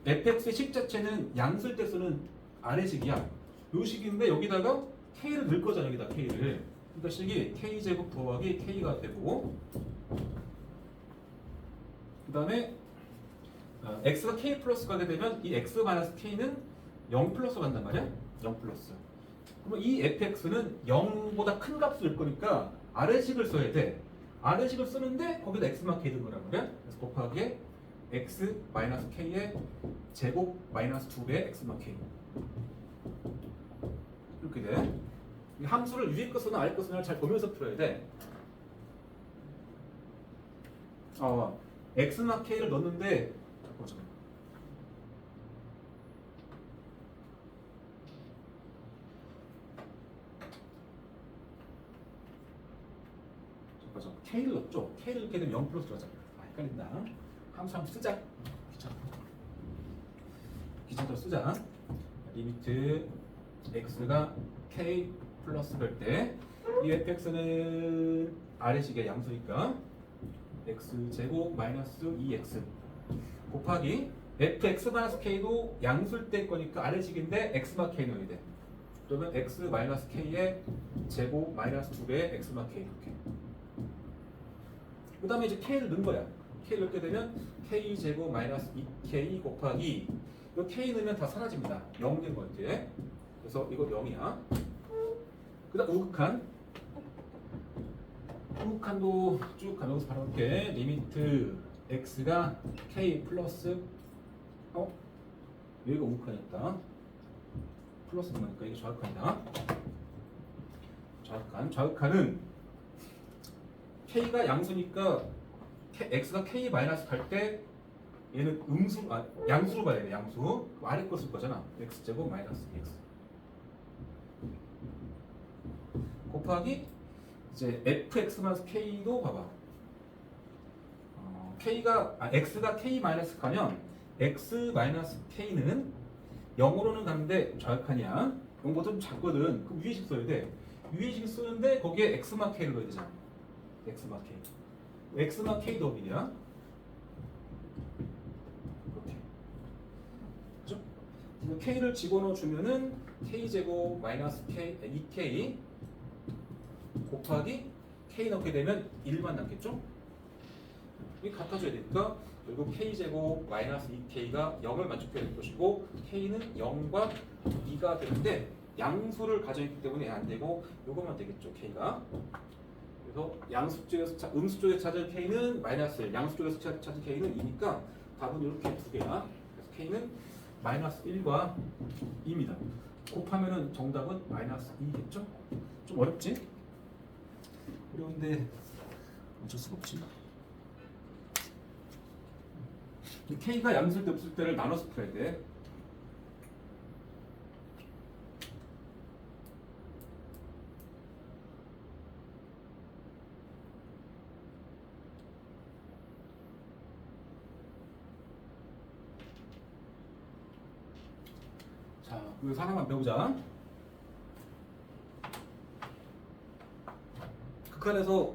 fx의 식 자체는 양수일 때 쓰는 아래식이야. 요 식인데 여기다가 k를 넣을 거잖아. 여기다 k를. 그러니까 식이 k제곱 더하기 k가 되고, 그 다음에 x가 k 플러스 가게 되면 이 x 마이너스 k는 0 플러스 간단 말이야. 0 플러스. 그럼 이 fx는 0보다 큰 값을 넣을 거니까 아래식을 써야 돼. R식을 쓰는데 거기다 X만 K 든 거란 말이야. 그래서 곱하기 X 마이너스 K의 제곱 마이너스 2배 X만 K 이렇게 돼. 이 함수를 위에 것으로나 아래 것으로나 잘 보면서 풀어야 돼. X만 K를 넣었는데 잠깐만. K를 넣었죠? K를 넣게 되면 0 플러스 들어가잖아. 헷갈린다. 함수 한번 쓰자. 귀찮다 쓰자. 리미트 x가 k 플러스 될 때 이 fx는 아래식의 양수니까 x 제곱 마이너스 2x 곱하기 fx 마이너스 k도 양수일 때 거니까 아래식인데 x마 k 넣어야 돼. 그러면 x 마이너스 k의 제곱 마이너스 2배의 x마 k 이렇게. 그 다음에 이제 k를 넣은 거야. k를 넣게 되면 k 제곱 마이너스 2k 곱하기 이거 k 넣으면 다 사라집니다. 0 된 거지. 그래서 이거 0이야. 그 다음 우극한. 우극한도 쭉 가면서 바로 볼게. 리미트 x가 k 플러스 여기가 우극한이었다. 플러스 넣으니까 이게 좌극한이다. 좌극한은 k가 양수니까 x가 k 마이너스 갈 때 얘는 양수로 봐야 돼. 양수 아래 거 쓸 거잖아. x 제곱 마이너스 x 곱하기 이제 fx 마이너스 k도 봐봐. x가 k 마이너스 가면 x 마이너스 k는 0으로는 가는데 좌극한이야. 0보다 좀 작거든. 그럼 위에식 써야 돼. 위에식 쓰는데 거기에 x마 k를 넣어야 되잖아. x마 k. x마 k 더블이야. 이렇게. 그죠? k를 집어넣어 주면은 k 제곱 마이너스 k 2k 곱하기 k 넣게 되면 1만 남겠죠? 이게 같아져야 되니까 결국 k 제곱 마이너스 2k가 0을 만족해야 될 것이고 k는 0과 2가 되는데 양수를 가져있기 때문에 안 되고 요것만 되겠죠. k가. 그래서 양수 쪽에서 음수 쪽에서 찾은 k는 마이너스 1, 양수 쪽에서 찾은 k는 2니까 답은 이렇게 두 개야. 그래서 k는 마이너스 1과 2입니다. 곱하면은 정답은 마이너스 2겠죠? 좀 어렵지? 어려운데 어쩔 수가 없지. k가 양수일 때 없을 때를 나눠서 풀어야 돼. 자, 그래서 하나만 배우자. 극한에서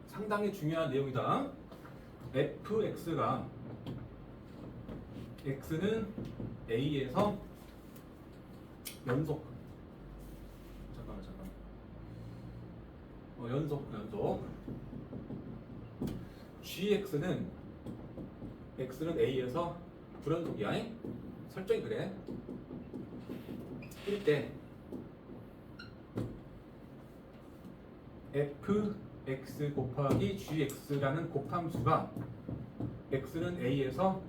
상당히 중요한 내용이다. fx가 x는 a에서 연속 연속 gx는 x는 a에서 불연속이야. 설정이 그래. 일 때 fx 곱하기 gx라는 곱함수가 x는 a에서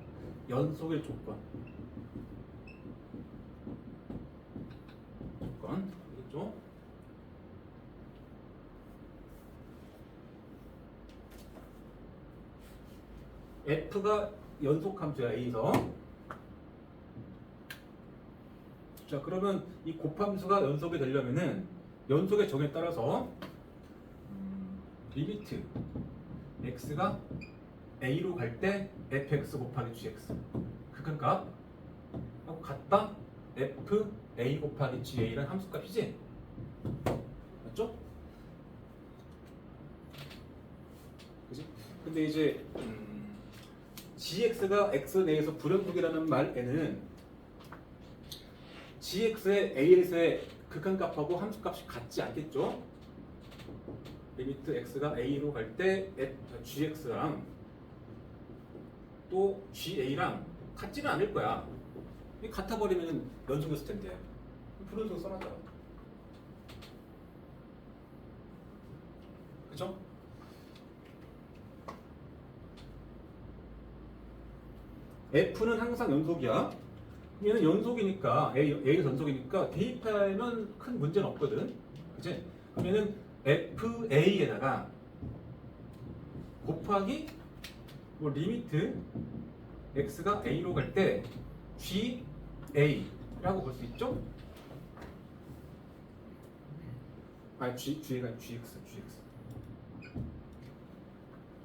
연속의 조건 알겠죠? f가 연속함수야 a에서. 자, 그러면 이 곱함수가 연속이 되려면은 연속의 정에 따라서 리미트 x가 a로 갈 때 fx 곱하기 gx 극한값 하고 같다 f a 곱하기 ga라는 함수값이지. 맞죠? 그지? 근데 이제 gx가 x 내에서 불연속이라는 말에는 gx의 a에서의 극한값하고 함수값이 같지 않겠죠? 리미트 x가 a로 갈 때 gx랑 또 ga랑 같지는 않을 거야. 같아 버리면 연속했을 텐데 불연속 써놨잖아. 그죠? F는 항상 연속이야. 얘는 연속이니까 A는 연속이니까 대입하면 큰 문제는 없거든. 그치? 그러면은 FA에다가 곱하기 뭐 리미트 x가 a로 갈 때 GA라고 볼 수 있죠? G가 GX.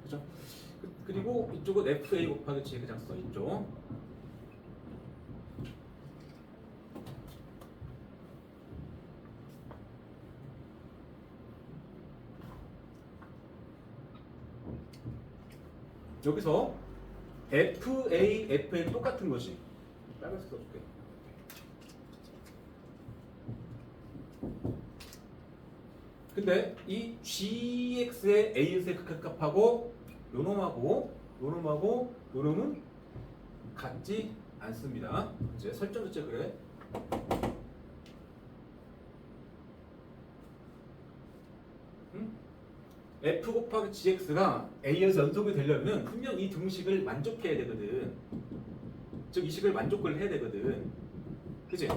그죠? 그리고 이쪽은 FA 곱하기 G 그냥 써 있죠. 여기서 FA, FA는 똑같은 거지. 빨간색 써줄게. 근데 이 GX의 AS의 극한값하고 요놈은 같지 않습니다. 이제 설정 자체 그래. F 곱하기 GX가 A에서 연속이 되려면 분명 이 등식을 만족해야 되거든. 즉 이 식을 만족을 해야 되거든. 그지?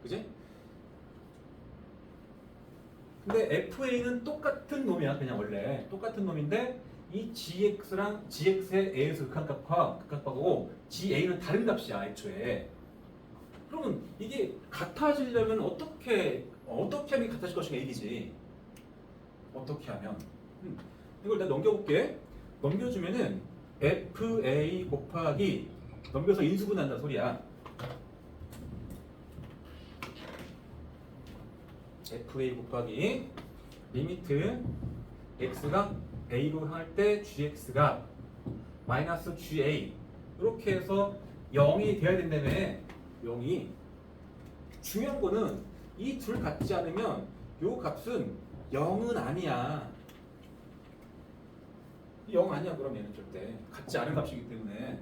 그지? 근데 FA는 똑같은 놈이야. 그냥 원래 똑같은 놈인데 이 GX랑 GX의 A에서 극한값하고 GA는 다른 값이야 애초에. 그러면 이게 같아지려면 어떻게 하면 같아질 것인가 얘기지. 어떻게 하면 이걸 일단 넘겨볼게. 넘겨주면은 FA 곱하기 넘겨서 인수분한다 소리야. FA 곱하기 리미트 x가 a로 향할 때 gx가 마이너스 ga 이렇게 해서 0이 돼야 된다며. 0이 중요한 거는 이 둘 같지 않으면 요 값은 0은 아니야. 0 아니야. 그럼 얘는 절대 같지 않은 값이기 때문에.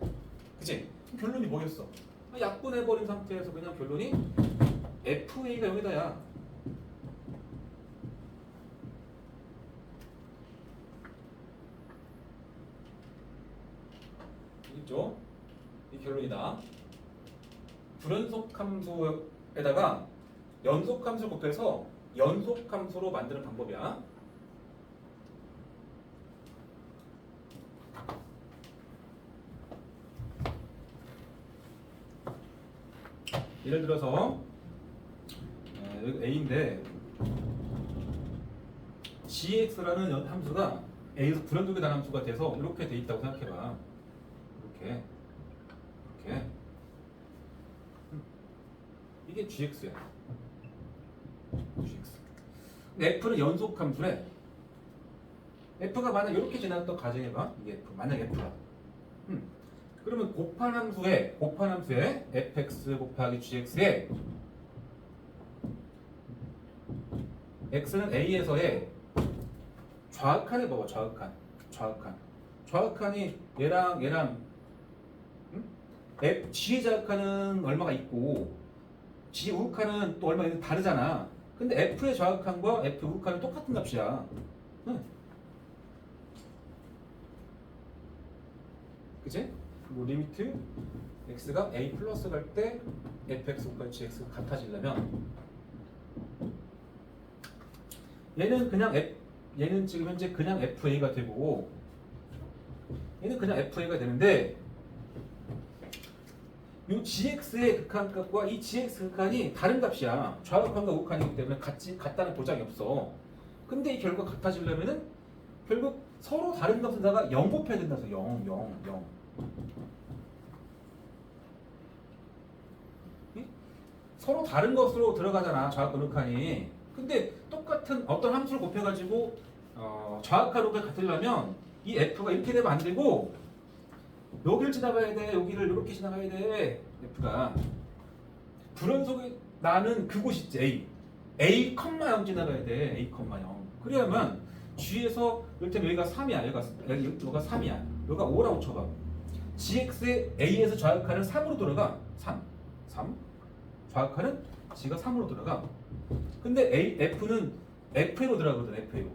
그치? 결론이 뭐겠어? 약분해버린 상태에서 그냥 결론이 FA가 0이다야. 있죠? 이 결론이다. 불연속 함수에다가 연속 함수를 곱해서 연속 함수로 만드는 방법이야. 예를 들어서 여기 A인데 GX라는 함수가 A에서 불연속의 단함수가 돼서 이렇게 돼 있다고 생각해봐. 이렇게 이게 GX야. GX. 근데 F는 연속 함수래. F가 만약 이렇게 지나갔다 가정해봐. 이게 F. 만약 F야. 그러면 곱한 함수에 fx 곱하기 gx에 x는 a에서의 좌극한을 봐봐. 좌극한이 얘랑 g의 좌극한은 얼마가 있고 g 우극한은 또 얼마가 있는지 다르잖아. 근데 f의 좌극한과 f 우극한은 똑같은 값이야. 그치? 뭐 리미트 x가 a 플러스 갈 때 fx 곱하기 gx가 같아지려면 얘는 지금 현재 그냥 fa가 되고 얘는 그냥 fa가 되는데 이 gx의 극한값과 이 gx 극한이 다른 값이야. 좌극한과 우극한이기 때문에 같다는 보장이 없어. 근데 이 결과 같아지려면은 결국 서로 다른 값에다가 0 곱해야 된다서 0. 서로 다른 것으로 들어가잖아. 좌극한 우극한이. 근데 똑같은 어떤 함수를 곱해가지고 좌극한 우극한이 같으려면 이 f가 이렇게 되면 안 되고 여기를 지나가야 돼. 여기를 이렇게 지나가야 돼. f가 불연속이 나는 그곳 있지. A, 0 지나가야 돼. A, 0. 그래야만 G에서 이를테면 여기가 3이야. 여기가 3이야. 여기가 5라고 쳐봐. GX의 A에서 좌극한은 3으로 들어가. 3. 좌극한은 G가 3으로 들어가. 근데 F는 FA로 들어가거든. FA로.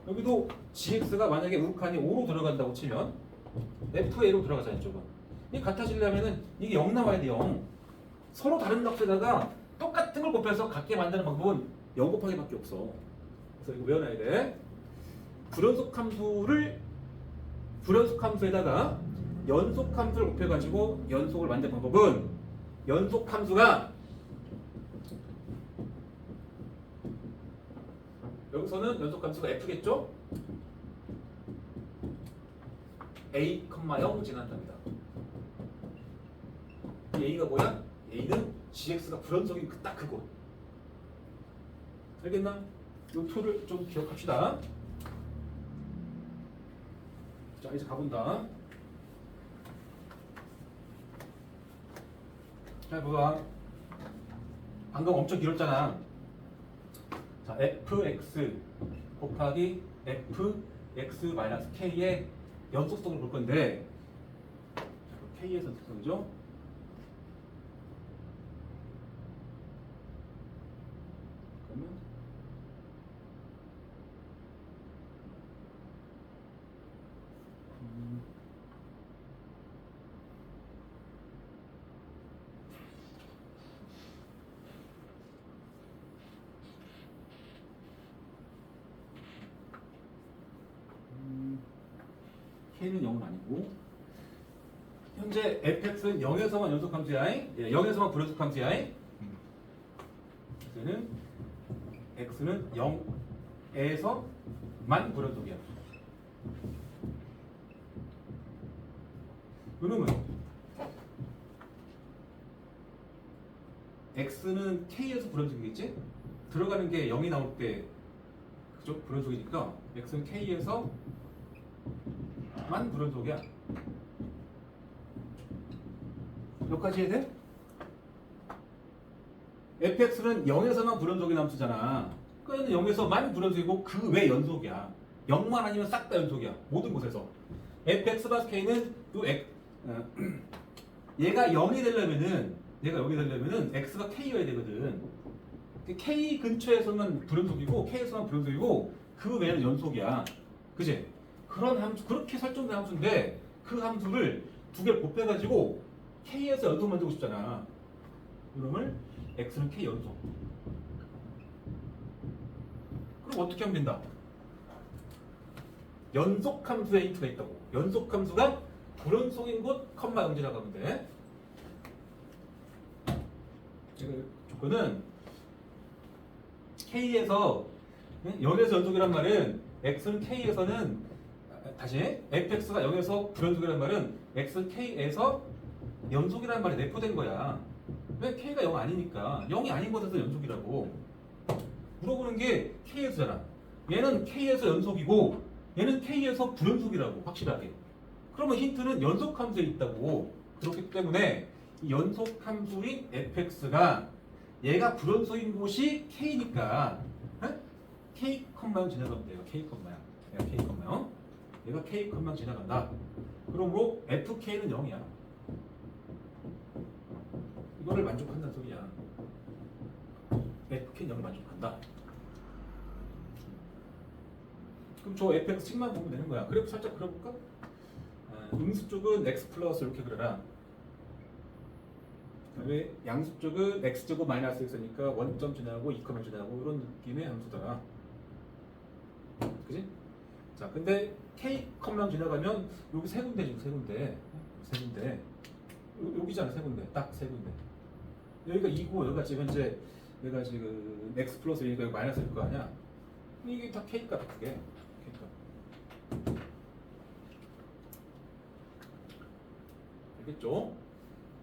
여기도 GX가 만약에 우극한이 5로 들어간다고 치면 FA로 들어가잖아 이쪽은. 이 같아지려면은 이게 0 나와야 돼 0. 서로 다른 값에다가 똑같은 걸 곱해서 같게 만드는 방법은 0 곱하기밖에 없어. 그래서 이거 외워놔야 돼. 불연속 함수에다가 연속 함수를 곱해가지고 연속을 만드는 방법은 연속 함수가 여기서는 연속 함수가 f겠죠? a, 0 지난답니다. 이 a가 뭐야? a는 gx가 불연속인 딱 그곳. 알겠나? 이 표를 좀 기억합시다. 자 이제 가본다. 자 봐봐. 방금 엄청 길었잖아. 자 fx 곱하기 fx-k의 연속성을 볼 건데 k의 연속성이죠. 그러면 K는 0은 아니고 현재 fx는 0에서만 연속함수야. 0에서만 불연속함수야. 그래서는 x는 0에서만 불연속이야. 그러면 x는 k에서 불연속이겠지? 들어가는 게 0이 나올 때 그죠? 불연속이니까 x는 k에서 만 불연속이야. 여기까지 해야 돼? fx는 0에서만 불연속이 함수잖아. 그러니까 0에서만 불연속이고 그 외 연속이야. 0만 아니면 싹 다 연속이야. 모든 곳에서. fx 플러스 k는 또 얘가 0이 되려면은 x가 k여야 되거든. k 근처에서만 불연속이고 k에서만 불연속이고 그 외에는 연속이야. 그지? 그런 함수, 그렇게 설정된 함수인데 그 함수를 두 개를 곱해가지고 k에서 연속 만들고 싶잖아. 그러면 x는 k 연속. 그럼 어떻게 하면 된다? 연속 함수에 힌트가 있다고. 연속 함수가 불연속인 곳 컴마 0 지나가면 돼. 조건은 k에서 0에서 연속이란 말은 x는 k에서는 다시 fx가 0에서 불연속이란 말은 x k에서 연속이라는 말이 내포된 거야. 왜 k가 0 아니니까 0이 아닌 곳에서 연속이라고 물어보는 게 k에서잖아. 얘는 k에서 연속이고 얘는 k에서 불연속이라고 확실하게. 그러면 힌트는 연속 함수에 있다고. 그렇기 때문에 이 연속 함수인 fx가 얘가 불연속인 곳이 k니까 k, 0 지나가면 돼요. k, 얘가 k, 0 얘가 k, 0 지나간다. 그러므로 fk는 0이야. 이거를 만족한다는 소리야. fk는 0을 만족한다. 그럼 저 fx 씩만 보면 되는 거야. 그래프 살짝 그려볼까? 음수 쪽은 x 플러스 이렇게 그려라. 그다음에 양수 쪽은 x제곱 마이너스 x니까 원점 지나고 2, 지나고 이런 느낌의 함수더라. 그지? 자, 근데 k, 지나가면 여기 세 군데 지금 세 군데. 여기잖아 세 군데. 딱 세 군데. 여기가 2고 여기가 지금 현재 얘가 지금 x 플러스 얘가 여기 마이너스일 거 아니야? 이게 다 k 값 그게. k 값. 알겠죠?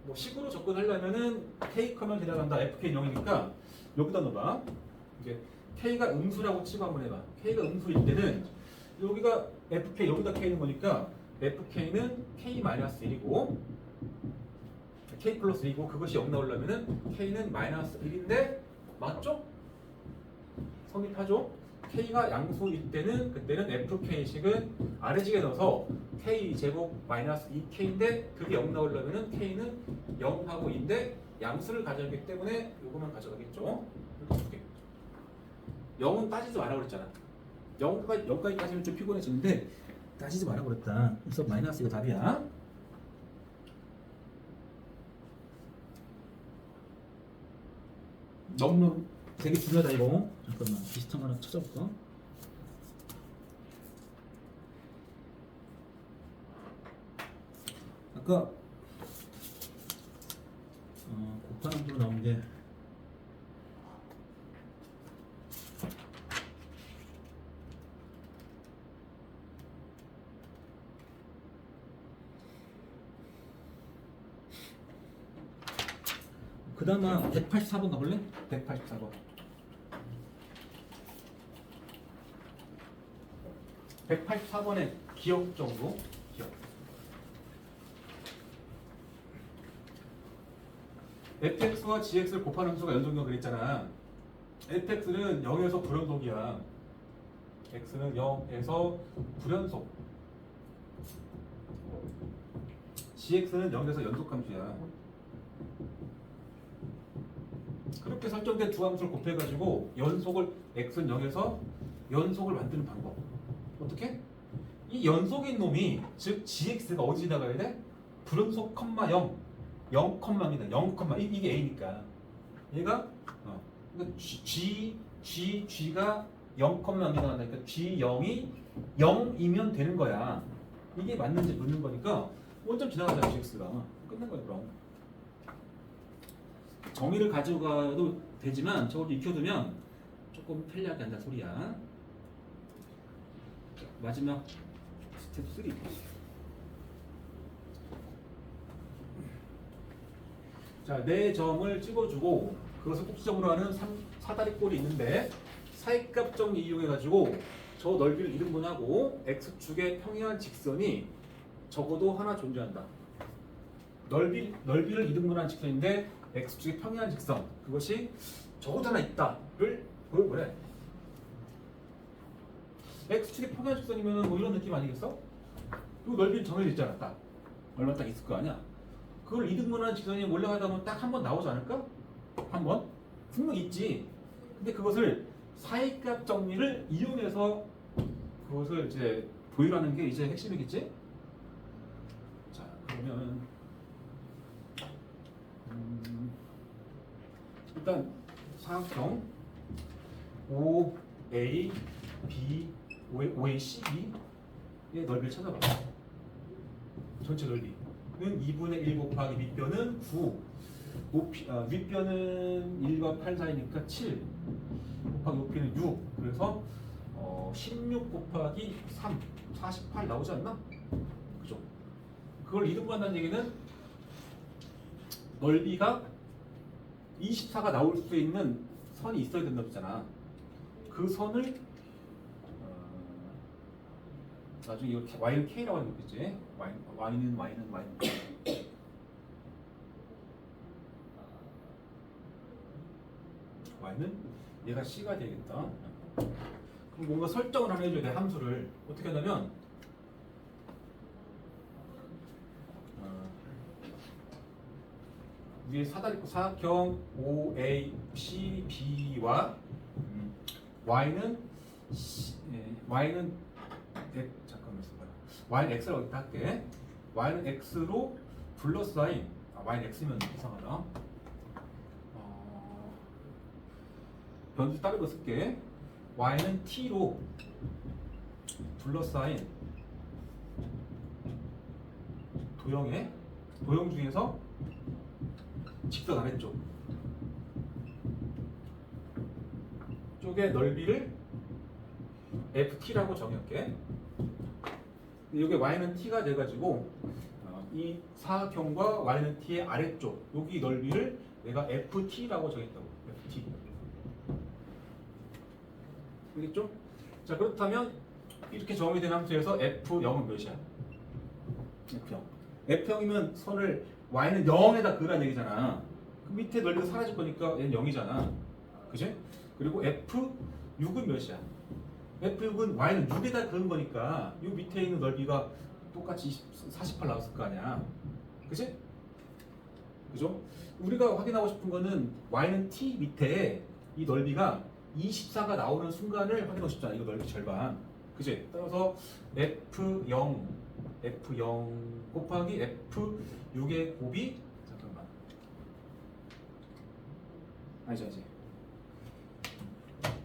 뭐 식으로 접근하려면은 k, 지나간다. fk 0이니까 여기다 넣어봐. 이게 k가 음수라고 치고 한번 해봐. k가 음수일 때는 여기가 fk 여기다 k는 거니까 fk는 k-1이고 k 플러스 2고 그것이 0 나오려면은 k는 마이너스 1인데 맞죠? 성립하죠? k가 양수일 때는 그때는 fk식은 아래식에 넣어서 k 제곱 마이너스 2k인데 그게 0 나오려면은 k는 0하고 2인데 양수를 가져가기 때문에 요거만 가져가겠죠? 이렇게 줄게. 0은 따지지 말라고 그랬잖아. 0까지 따지면 좀 피곤해지는데 따지지 말라고 그랬다. 그래서 마이너스 이거 답이야. 너무 되게 중요하다 이거. 잠깐만 비슷한 거 하나 찾아볼까? 아까 곱하남으로 나온 게 그나마 184번 가볼래? 184번. 184번의 기억 정도. 기억. fx와 gx를 곱하는 함수가 연속이라고 그랬잖아. fx는 0에서 불연속이야. x는 0에서 불연속. gx는 0에서 연속함수야. 그렇게 설정된 두 함수를 곱해가지고 연속을 x는 0에서 연속을 만드는 방법. 어떻게? 이 연속인 놈이 즉 gx가 어디 지나가야 돼? 불연속 컴마 0, 0 컴마입니다. 0 컴마 이게 a니까 얘가 그러니까 g가 0 컴마 0이 나간다니까 g0이 0이면 되는 거야. 이게 맞는지 묻는 거니까 원점 지나가자 gx가 끝난 거야 그럼. 정의를 가지고 가도 되지만 저것도 익혀두면 조금 편리하게 한다 소리야. 자, 마지막 스텝 3. 자, 네 점을 찍어주고 그것을 꼭지점으로 하는 사다리꼴이 있는데 사이값 정리 이용해가지고 저 넓이를 이등분하고 x축의 평행한 직선이 적어도 하나 존재한다. 넓이를 이등분한 직선인데 x축의 평행한 직선 그것이 적어도 하나 있다를 보여보래. x축의 평행한 직선이면 뭐 이런 느낌 아니겠어? 그리고 넓이는 정해져 있잖아. 딱 얼마 딱 있을 거 아니야. 그걸 이등분하는 직선이 올라가다 보면 딱 한 번 나오지 않을까? 한 번? 분명 있지. 근데 그것을 사이값 정리를 이용해서 그것을 이제 보유라는 게 이제 핵심이겠지? 자, 그러면 일단 사각형 OA, B, OACB의 넓이를 찾아봐. 전체 넓이는 2분의 1 곱하기 밑변은 9, 윗변은 1과 8 사이니까 7 곱하기 높이는 6. 그래서 16 곱하기 3, 48 나오지 않나? 그죠? 그걸 이등분한다는 얘기는 넓이가 24가 나올 수 있는 선이 있어야 된다고 했잖아. 그 선을 나중에 이거 y는 k라고 하는 거겠지? y는 y는 얘가 c가 되겠다. 그럼 뭔가 설정을 하나 해줘야 돼. 함수를 어떻게 하냐면 위에 사각형 OACB와 y는 잠깐만 있어봐. y는 x라고 일단 할게. y는 x로 플러스 사인. y는 x면 이상하다. 변수 다른 거 쓸게. y는 t로 플러스 사인 도형 중에서 직선 아래쪽 쪽의 넓이를 ft라고 정할게. 여기 y는 t가 돼가지고 이 사각형과 y는 t의 아래쪽 여기 넓이를 내가 ft라고 정했다고. ft. 알겠죠? 자, 그렇다면 이렇게 정의된 함수에서 f0은 몇이야? f0. f0이면 선을 y는 0에다 그으란 얘기잖아. 그 밑에 넓이가 사라질 거니까 얘는 0이잖아. 그지? 그리고 f6은 몇이야? f6은 y는 6에다 그은 거니까 이 밑에 있는 넓이가 똑같이 48 나왔을 거 아니야. 그지? 그죠? 우리가 확인하고 싶은 거는 y는 t 밑에 이 넓이가 24가 나오는 순간을 확인하고 싶잖아. 이거 넓이 절반. 그지? 따라서 F0 곱하기 F6의 곱이 잠깐만 아니지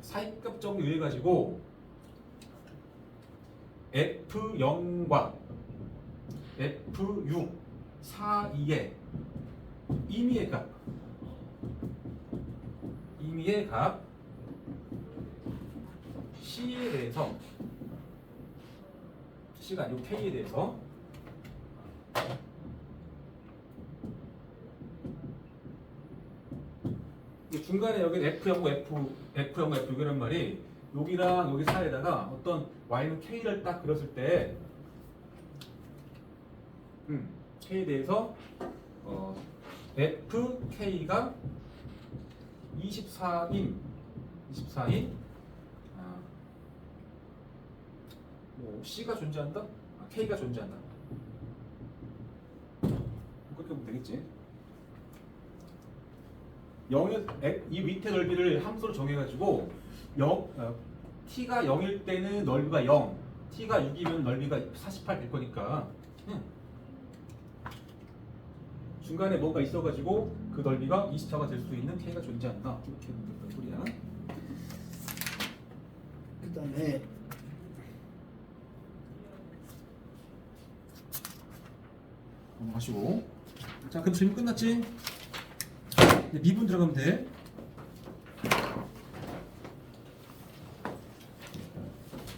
사이값 정리 유해가지고 F0과 F6 사이의 임의의 값 C에 대해서 C가 아니고 K에 대해서 이 중간에 여기 F0과 F6과 F6이란 말이 여기랑 여기 사이에다가 어떤 Y는 K를 딱 그렸을 때 K에 대해서 FK가 24인 뭐 C가 존재한다? K가 존재한다. 그렇게 보면 되겠지. 0의 이 밑에 넓이를 함수로 정해가지고 T가 0일 때는 넓이가 0, T가 6이면 넓이가 48 될 거니까 중간에 뭔가 있어가지고 그 넓이가 24가 될 수 있는 K가 존재한다. 이렇게 된다는 소리야. 그 다음에 넘어가시고. 자, 그럼 질문 끝났지? 이제 미분 들어가면 돼.